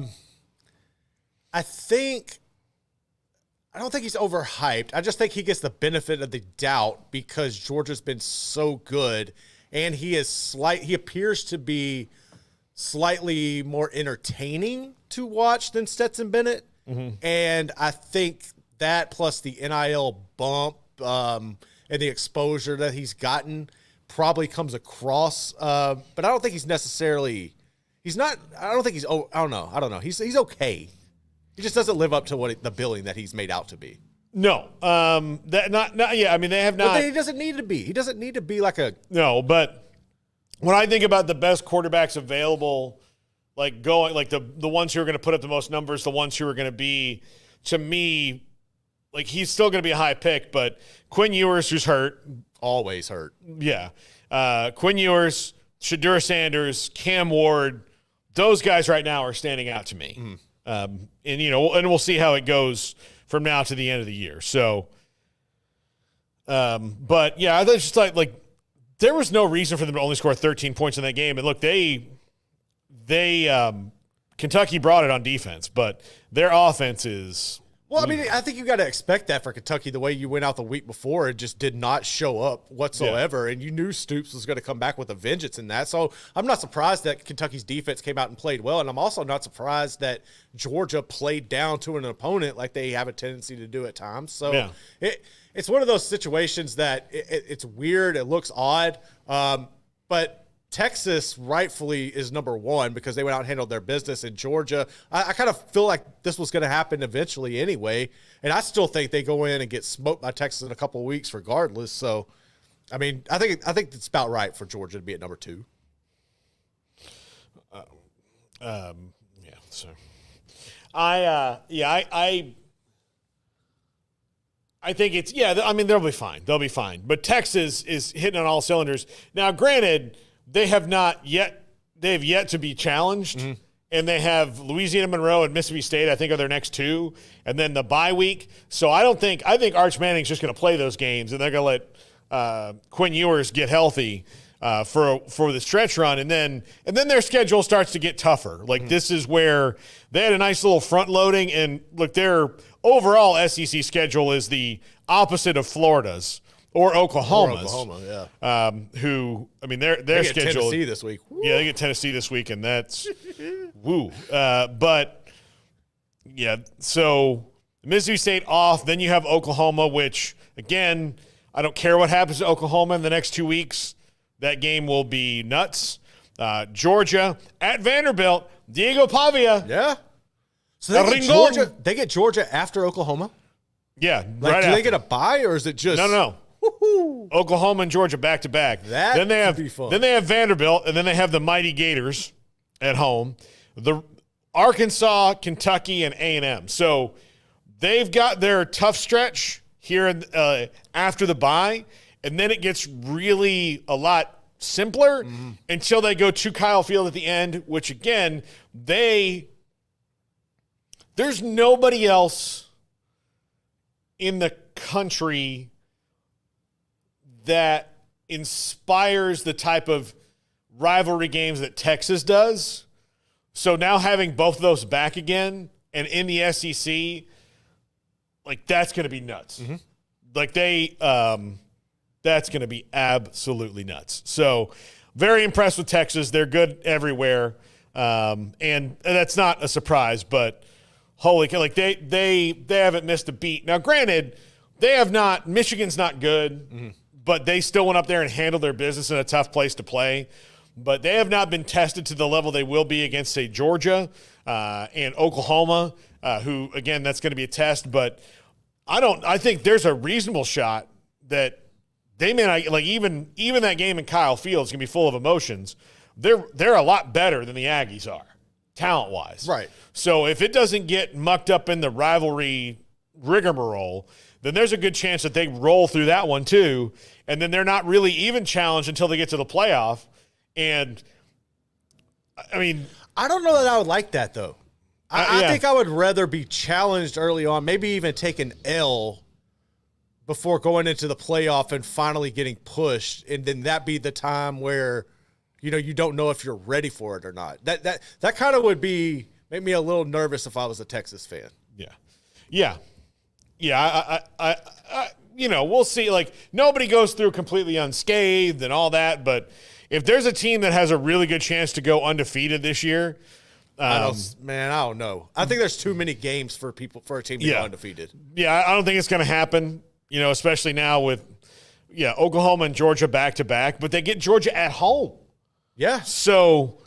don't think he's overhyped. I just think he gets the benefit of the doubt because Georgia's been so good, and he appears to be slightly more entertaining to watch than Stetson Bennett. Mm-hmm. And I think that plus the NIL bump and the exposure that he's gotten probably comes across. But I don't think he's necessarily – he's not – I don't think he's – I don't know. He's okay. He just doesn't live up to the billing that he's made out to be. No. That not yeah, I mean, they have not – But he doesn't need to be. He doesn't need to be like a – No, but when I think about the best quarterbacks available, like going – like the ones who are going to put up the most numbers, the ones who are going to be, to me – like, he's still going to be a high pick, but Quinn Ewers, who's hurt. Always hurt. Yeah. Quinn Ewers, Shadur Sanders, Cam Ward, those guys right now are standing out to me. Mm. And we'll see how it goes from now to the end of the year. So, but, yeah, I just like there was no reason for them to only score 13 points in that game. And, look, Kentucky brought it on defense, but their offense is – well, I mean, I think you got to expect that for Kentucky the way you went out the week before and just did not show up whatsoever. Yeah. And you knew Stoops was going to come back with a vengeance in that. So I'm not surprised that Kentucky's defense came out and played well. And I'm also not surprised that Georgia played down to an opponent like they have a tendency to do at times. So it's one of those situations that it's weird. It looks odd. But Texas rightfully is number one because they went out and handled their business in Georgia. I kind of feel like this was going to happen eventually anyway, and I still think they go in and get smoked by Texas in a couple of weeks regardless. So, I mean, I think it's about right for Georgia to be at number 2. Yeah. So, I think it's I mean, they'll be fine. They'll be fine. But Texas is hitting on all cylinders now. Granted. They have yet to be challenged, mm-hmm. and they have Louisiana Monroe and Mississippi State, I think, are their next 2, and then the bye week. So I think Arch Manning's just going to play those games, and they're going to let Quinn Ewers get healthy for the stretch run, and then their schedule starts to get tougher. Like mm-hmm. This is where they had a nice little front loading, and look, their overall SEC schedule is the opposite of Florida's. Or Oklahoma's. Yeah. Who, I mean, their they schedule. Get Tennessee this week. Woo. Yeah, they get Tennessee this week, and that's woo. But Yeah, so Mississippi State off. Then you have Oklahoma, which, again, I don't care what happens to Oklahoma in the next 2 weeks. That game will be nuts. Georgia at Vanderbilt. Diego Pavia. Yeah. So they get Georgia after Oklahoma? Yeah, Like, right do after. they get a bye, or is it just No. Woo-hoo. Oklahoma and Georgia back to back. That then they have could be fun. Then they have Vanderbilt, and then they have the mighty Gators at home. The Arkansas, Kentucky, and A&M. So they've got their tough stretch here after the bye, and then it gets really a lot simpler until they go to Kyle Field at the end, which again, there's nobody else in the country that inspires the type of rivalry games that Texas does. So now having both of those back again and in the SEC, like, that's going to be nuts. Like, that's going to be absolutely nuts. So very impressed with Texas. They're good everywhere. And that's not a surprise, but holy cow, like they haven't missed a beat. Now, granted, they have not, Michigan's not good, but they still went up there and handled their business in a tough place to play. But they have not been tested to the level they will be against, say, Georgia and Oklahoma, who, again, that's going to be a test. But I think there's a reasonable shot that they may not, like, even that game in Kyle Field is going to be full of emotions. They're a lot better than the Aggies are, talent-wise. Right. So if it doesn't get mucked up in the rivalry rigmarole, then there's a good chance that they roll through that one too, and then they're not really even challenged until they get to the playoff. And, I mean, I don't know that I would like that, though. I think I would rather be challenged early on, maybe even take an L before going into the playoff and finally getting pushed, and then that be the time where, you don't know if you're ready for it or not. That kind of would make me a little nervous if I was a Texas fan. Yeah. We'll see. Like, nobody goes through completely unscathed and all that, but if there's a team that has a really good chance to go undefeated this year, I don't know. I think there's too many games for a team to go undefeated. Yeah, I don't think it's going to happen. Especially now with Oklahoma and Georgia back to back, but they get Georgia at home. Yeah. So,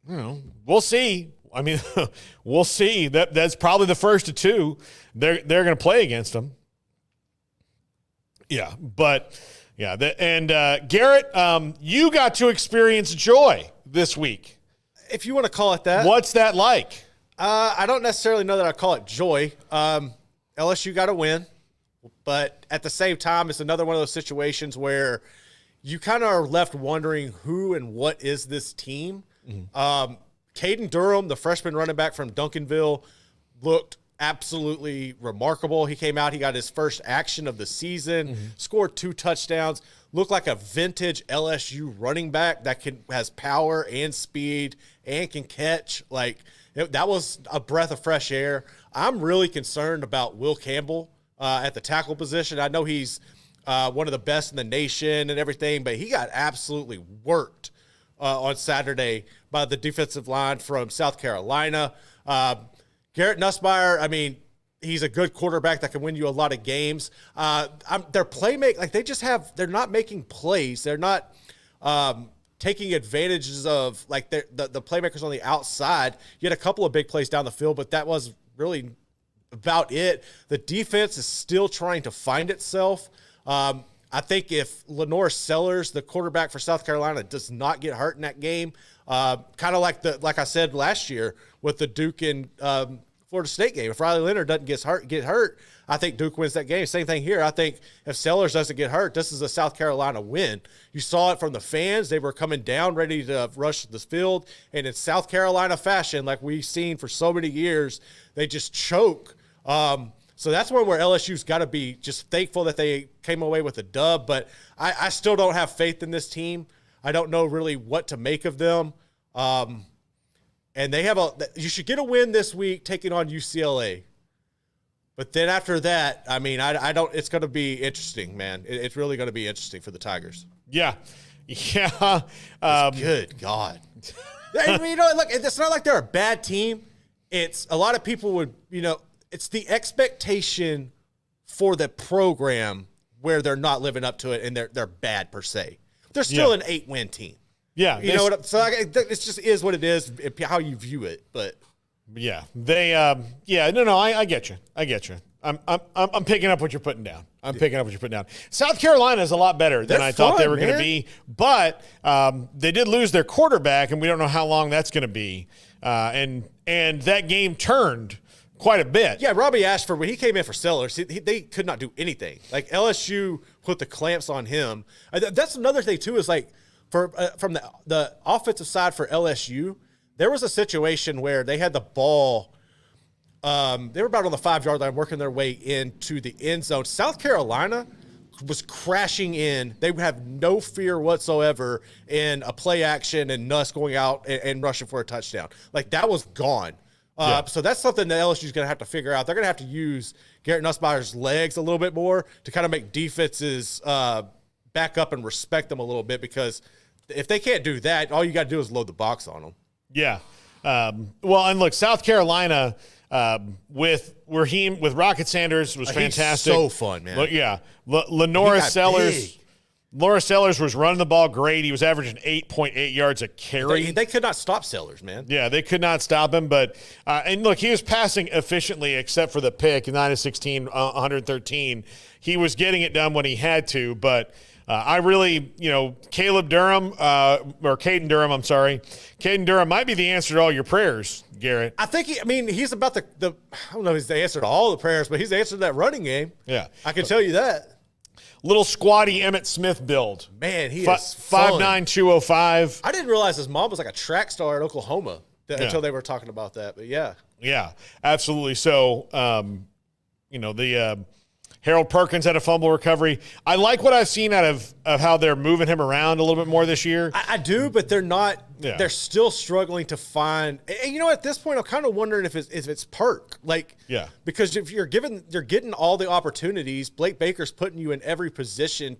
we'll see. I mean, we'll see. That's probably the first of two they're going to play against them. Yeah, but Garrett, you got to experience joy this week. If you want to call it that. What's that like? I don't necessarily know that I call it joy. LSU got a win, but at the same time, it's another one of those situations where you kind of are left wondering who and what is this team. Caden Durham, the freshman running back from Duncanville, looked absolutely remarkable. He came out, he got his first action of the season, scored 2 touchdowns, looked like a vintage LSU running back that has power and speed and can catch. That was a breath of fresh air. I'm really concerned about Will Campbell at the tackle position. I know he's one of the best in the nation and everything, but he got absolutely worked on Saturday by the defensive line from South Carolina. Garrett Nussmeier, I mean, he's a good quarterback that can win you a lot of games. Their playmaking, they're not making plays. They're not taking advantages of the playmakers on the outside. You had a couple of big plays down the field, but that was really about it. The defense is still trying to find itself. I think if Lenore Sellers, the quarterback for South Carolina, does not get hurt in that game, kind of like I said last year with the Duke and Florida State game, if Riley Leonard doesn't get hurt, I think Duke wins that game. Same thing here. I think if Sellers doesn't get hurt, this is a South Carolina win. You saw it from the fans. They were coming down ready to rush this field, and in South Carolina fashion, like we've seen for so many years, they just choke. So that's one where LSU's got to be just thankful that they came away with a dub. But I still don't have faith in this team. I don't know really what to make of them. And you should get a win this week taking on UCLA. But then after that, I mean, it's going to be interesting, man. It's really going to be interesting for the Tigers. Yeah. Good God. I mean, look, it's not like they're a bad team. it's a lot of people would, it's the expectation for the program where they're not living up to it and they're bad per se. They're still an 8-win team. Yeah. It just is what it is, how you view it. But yeah, I get you. I'm picking up what you're putting down. South Carolina is a lot better than I thought they were going to be, but they did lose their quarterback, and we don't know how long that's going to be. And that game turned quite a bit. Yeah, Robbie Ashford, when he came in for Sellers, they could not do anything. Like, LSU put the clamps on him. That's another thing, too, is like from the offensive side for LSU, there was a situation where they had the ball. They were about on the 5-yard line working their way into the end zone. South Carolina was crashing in. They would have no fear whatsoever in a play action and Nuss going out and rushing for a touchdown. Like, that was gone. So that's something that LSU is going to have to figure out. They're going to have to use Garrett Nussmeier's legs a little bit more to kind of make defenses back up and respect them a little bit, because if they can't do that, all you got to do is load the box on them. Yeah. Well, and look, South Carolina with Raheem, with Rocket Sanders was fantastic. He's so fun, man. Yeah. Lenora Sellers. Laura Sellers was running the ball great. He was averaging 8.8 yards a carry. They could not stop Sellers, man. Yeah, they could not stop him. But and look, he was passing efficiently except for the pick, 9 of 16, 113. He was getting it done when he had to. But I really, Caden Durham, Caden Durham might be the answer to all your prayers, Garrett. I think he's about I don't know if he's the answer to all the prayers, but he's the answer to that running game. Yeah. I can tell you that. Little squatty Emmitt Smith build. Man, he is 5'9", 205. I didn't realize his mom was like a track star at Oklahoma until they were talking about that. But yeah. Yeah, absolutely. So, the Harold Perkins had a fumble recovery. I like what I've seen out of how they're moving him around a little bit more this year. I do, but they're not. Yeah. They're still struggling to find. And at this point, I'm kind of wondering if it's Perk, because if you're getting all the opportunities. Blake Baker's putting you in every position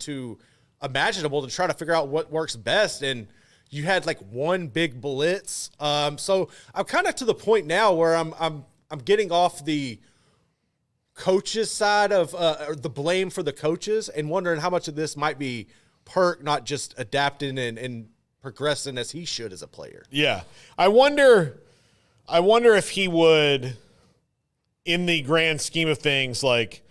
imaginable to try to figure out what works best, and you had like one big blitz. So I'm kind of to the point now where I'm getting off the coaches side of the blame for the coaches and wondering how much of this might be Perk not just adapting and progressing as he should as a player. Yeah. I wonder if he would, in the grand scheme of things, like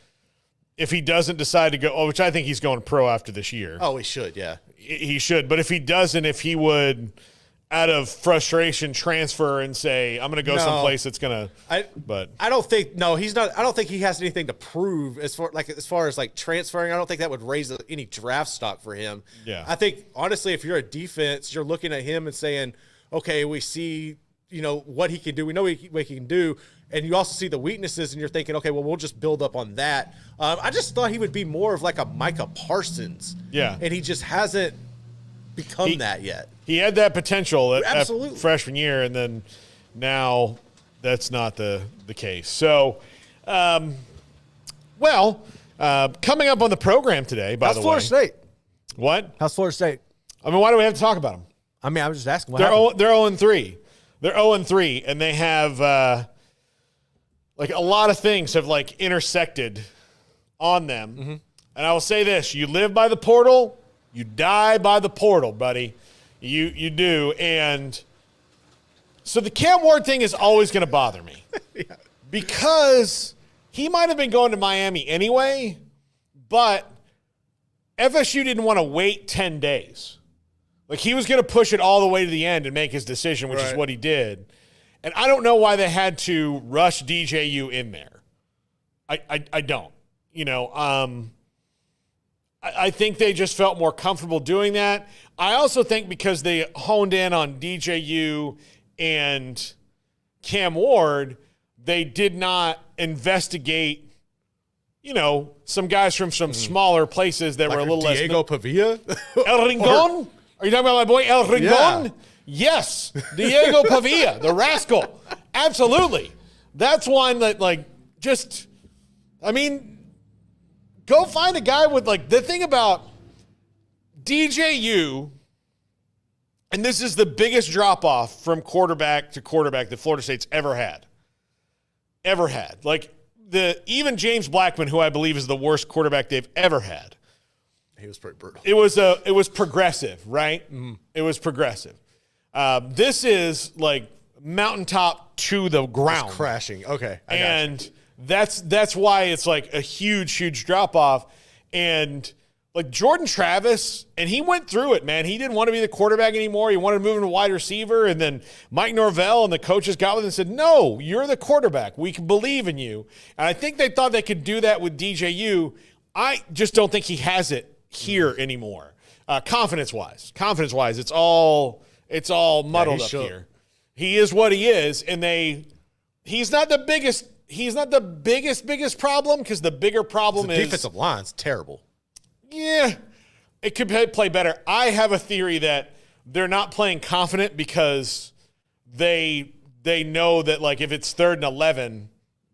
if he doesn't decide to go, which I think he's going pro after this year. Oh, he should. Yeah, he should. But if he doesn't, if he would, out of frustration, transfer and say, I'm going to go someplace that's going to. I don't think. No, he's not. I don't think he has anything to prove as far as transferring. I don't think that would raise any draft stock for him. Yeah. I think honestly, if you're a defense, you're looking at him and saying, okay, we see what he can do. We know what he can do, and you also see the weaknesses, and you're thinking, okay, well, we'll just build up on that. I just thought he would be more of like a Micah Parsons. Yeah. And he just hasn't become that yet. He had that potential at Absolutely. freshman year, and then now that's not the case. So, coming up on the program today, by the way. How's Florida State? What? How's Florida State? I mean, why do we have to talk about them? I mean, I was just asking. They're 0-3. They're 0-3, and they have a lot of things have intersected on them. Mm-hmm. And I will say this: you live by the portal, you die by the portal, buddy. You do. And so the Cam Ward thing is always going to bother me because he might have been going to Miami anyway, but FSU didn't want to wait 10 days. Like, he was going to push it all the way to the end and make his decision, which is what he did. And I don't know why they had to rush DJU in there. I don't. I think they just felt more comfortable doing that. I also think because they honed in on DJU and Cam Ward, they did not investigate, some guys from some smaller places that were a little Diego Pavia? El Rincon? Are you talking about my boy El Rincon? Yeah. Yes. Diego Pavia, the rascal. Absolutely. That's one that, go find a guy with, the thing about DJU, and this is the biggest drop-off from quarterback to quarterback that Florida State's ever had. ever had. Like even James Blackman, who I believe is the worst quarterback they've ever had. He was pretty brutal. It was progressive, right? Mm-hmm. It was progressive. This is like mountaintop to the ground. It's crashing. Okay. And that's why it's like a huge drop off. And like Jordan Travis, and he went through it, man. He didn't want to be the quarterback anymore. He wanted to move into wide receiver. And then Mike Norvell and the coaches got with him and said, no, you're the quarterback. We can believe in you. And I think they thought they could do that with DJU. I just don't think he has it here anymore. Confidence-wise, it's all muddled up here. He is what he is, and he's not the biggest problem, because the bigger problem is the defensive line's terrible. Yeah, it could play better. I have a theory that they're not playing confident because they know that, like, if it's 3rd and 11,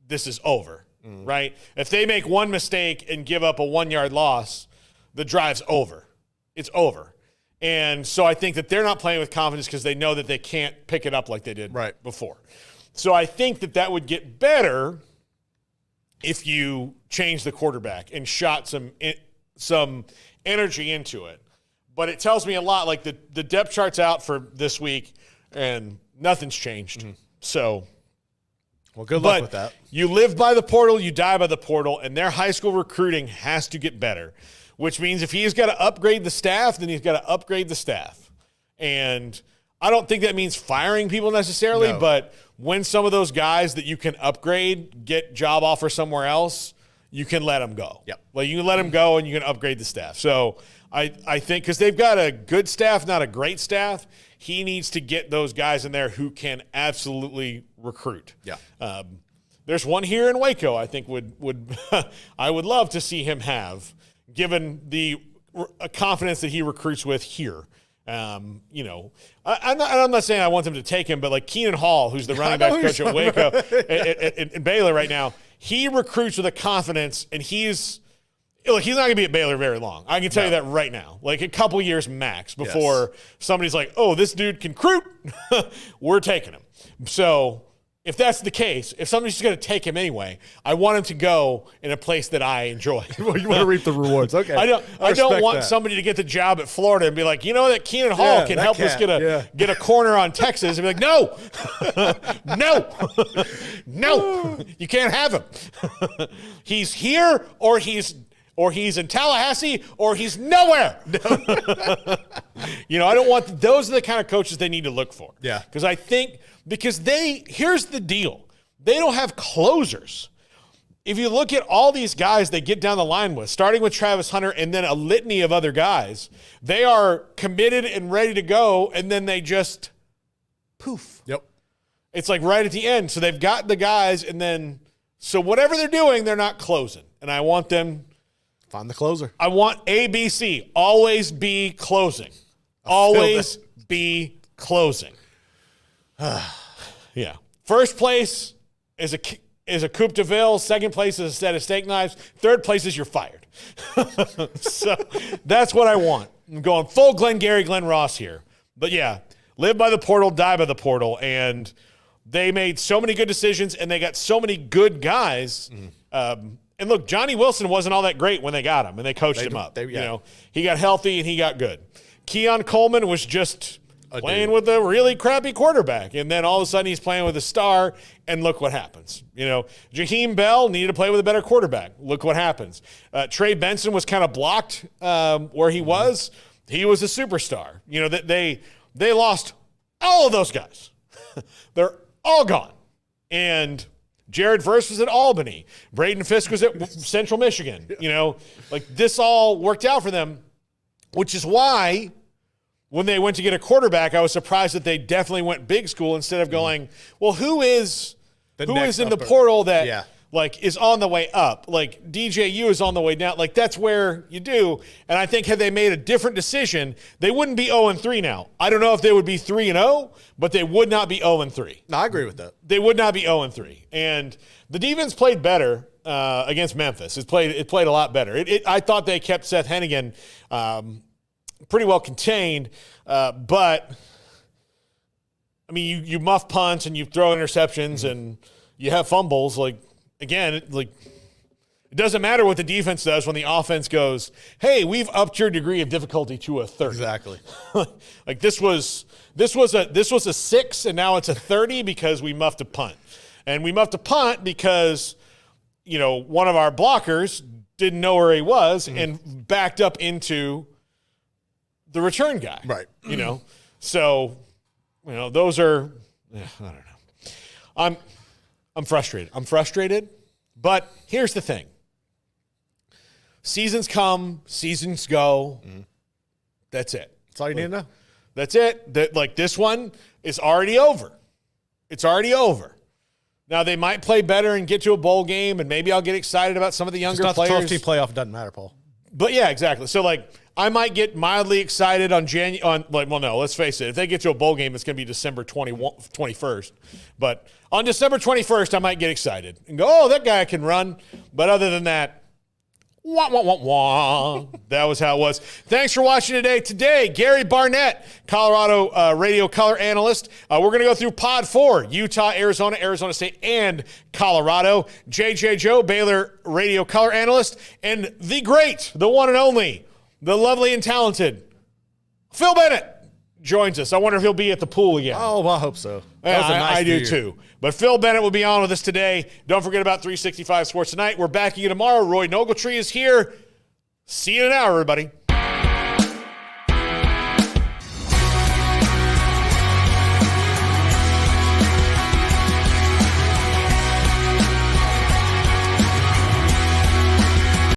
this is over, right? If they make one mistake and give up a 1-yard loss, the drive's over. It's over. And so I think that they're not playing with confidence because they know that they can't pick it up like they did before. So I think that would get better if you change the quarterback and shot some energy into it. But it tells me a lot. Like the depth chart's out for this week, and nothing's changed. Mm-hmm. So, well, good luck with that. You live by the portal, you die by the portal, and their high school recruiting has to get better, which means if he's got to upgrade the staff, then he's got to upgrade the staff. And I don't think that means firing people necessarily, but when some of those guys that you can upgrade get job offers somewhere else, you can let them go. Yep. Like, you can let them go and you can upgrade the staff. So I think because they've got a good staff, not a great staff, he needs to get those guys in there who can absolutely recruit. Yeah. There's one here in Waco I think would I would love to see him have, given the confidence that he recruits with here. I'm not saying I want them to take him, but like Keenan Hall, who's the running back coach at Waco in Baylor right now, he recruits with a confidence, and he's not going to be at Baylor very long. I can tell you that right now. Like a couple years max before somebody's like, oh, this dude can recruit. We're taking him. So if that's the case, if somebody's just going to take him anyway, I want him to go in a place that I enjoy. Well, you want to reap the rewards. Okay. I don't want somebody to get the job at Florida and be like, you know, that Keenan Hall can help us get a corner on Texas, and be like, no, no, you can't have him. He's here, or he's in Tallahassee, or he's nowhere. I don't want – those are the kind of coaches they need to look for. Yeah. Because here's the deal. They don't have closers. If you look at all these guys they get down the line with, starting with Travis Hunter and then a litany of other guys, they are committed and ready to go, and then they just poof. Yep. It's like right at the end. So they've got the guys, and then so whatever they're doing, they're not closing. And I want them – find the closer. I want ABC. Always be closing. Always be closing. Yeah. First place is a Coupe de Ville. Second place is a set of steak knives. Third place is you're fired. So that's what I want. I'm going full Glenn Ross here. But yeah, live by the portal, die by the portal. And they made so many good decisions, and they got so many good guys. And look, Johnny Wilson wasn't all that great when they got him, and they coached him up. He got healthy and he got good. Keon Coleman was just playing with a really crappy quarterback, and then all of a sudden he's playing with a star, and look what happens. Jaheim Bell needed to play with a better quarterback. Look what happens. Trey Benson was kind of blocked where he was. He was a superstar. They lost all of those guys. They're all gone. And Jared Verse was at Albany. Braden Fisk was at Central Michigan. This all worked out for them, which is why when they went to get a quarterback, I was surprised that they definitely went big school instead of going, well, who is in the portal that is on the way up? Like DJU is on the way down. Like that's where you do. And I think had they made a different decision, they wouldn't be 0-3 now. I don't know if they would be 3-0, but they would not be 0-3. No, I agree with that. They would not be 0-3. And the defense played better against Memphis. It played a lot better. I thought they kept Seth Hennigan pretty well contained, but I mean, you muff punts and you throw interceptions, and you have fumbles. Like, again, it doesn't matter what the defense does when the offense goes, hey, we've upped your degree of difficulty to a 30. Exactly. Like this was a 6 and now it's a 30 because we muffed a punt. And we muffed a punt because, one of our blockers didn't know where he was and backed up into the return guy. Right. So, those are, I don't know. I'm frustrated. But here's the thing. Seasons come, seasons go. That's it. That's all you need to know. That's it. This one is already over. It's already over. Now, they might play better and get to a bowl game, and maybe I'll get excited about some of the younger players. The 12-team playoff doesn't matter, Paul. But, yeah, exactly. So, I might get mildly excited let's face it. If they get to a bowl game, it's going to be December 21st. But on December 21st, I might get excited and go, oh, that guy can run. But other than that, wah, wah, wah, wah. That was how it was. Thanks for watching today. Today, Gary Barnett, Colorado radio color analyst. We're going to go through Pod 4, Utah, Arizona, Arizona State, and Colorado. JJ Joe, Baylor radio color analyst. And the great, the one and only, the lovely and talented Phil Bennett joins us. I wonder if he'll be at the pool again. Oh, well, I hope so. Yeah, I do too. But Phil Bennett will be on with us today. Don't forget about 365 Sports Tonight. We're back again tomorrow. Roy Nogaltree is here. See you in an hour, everybody.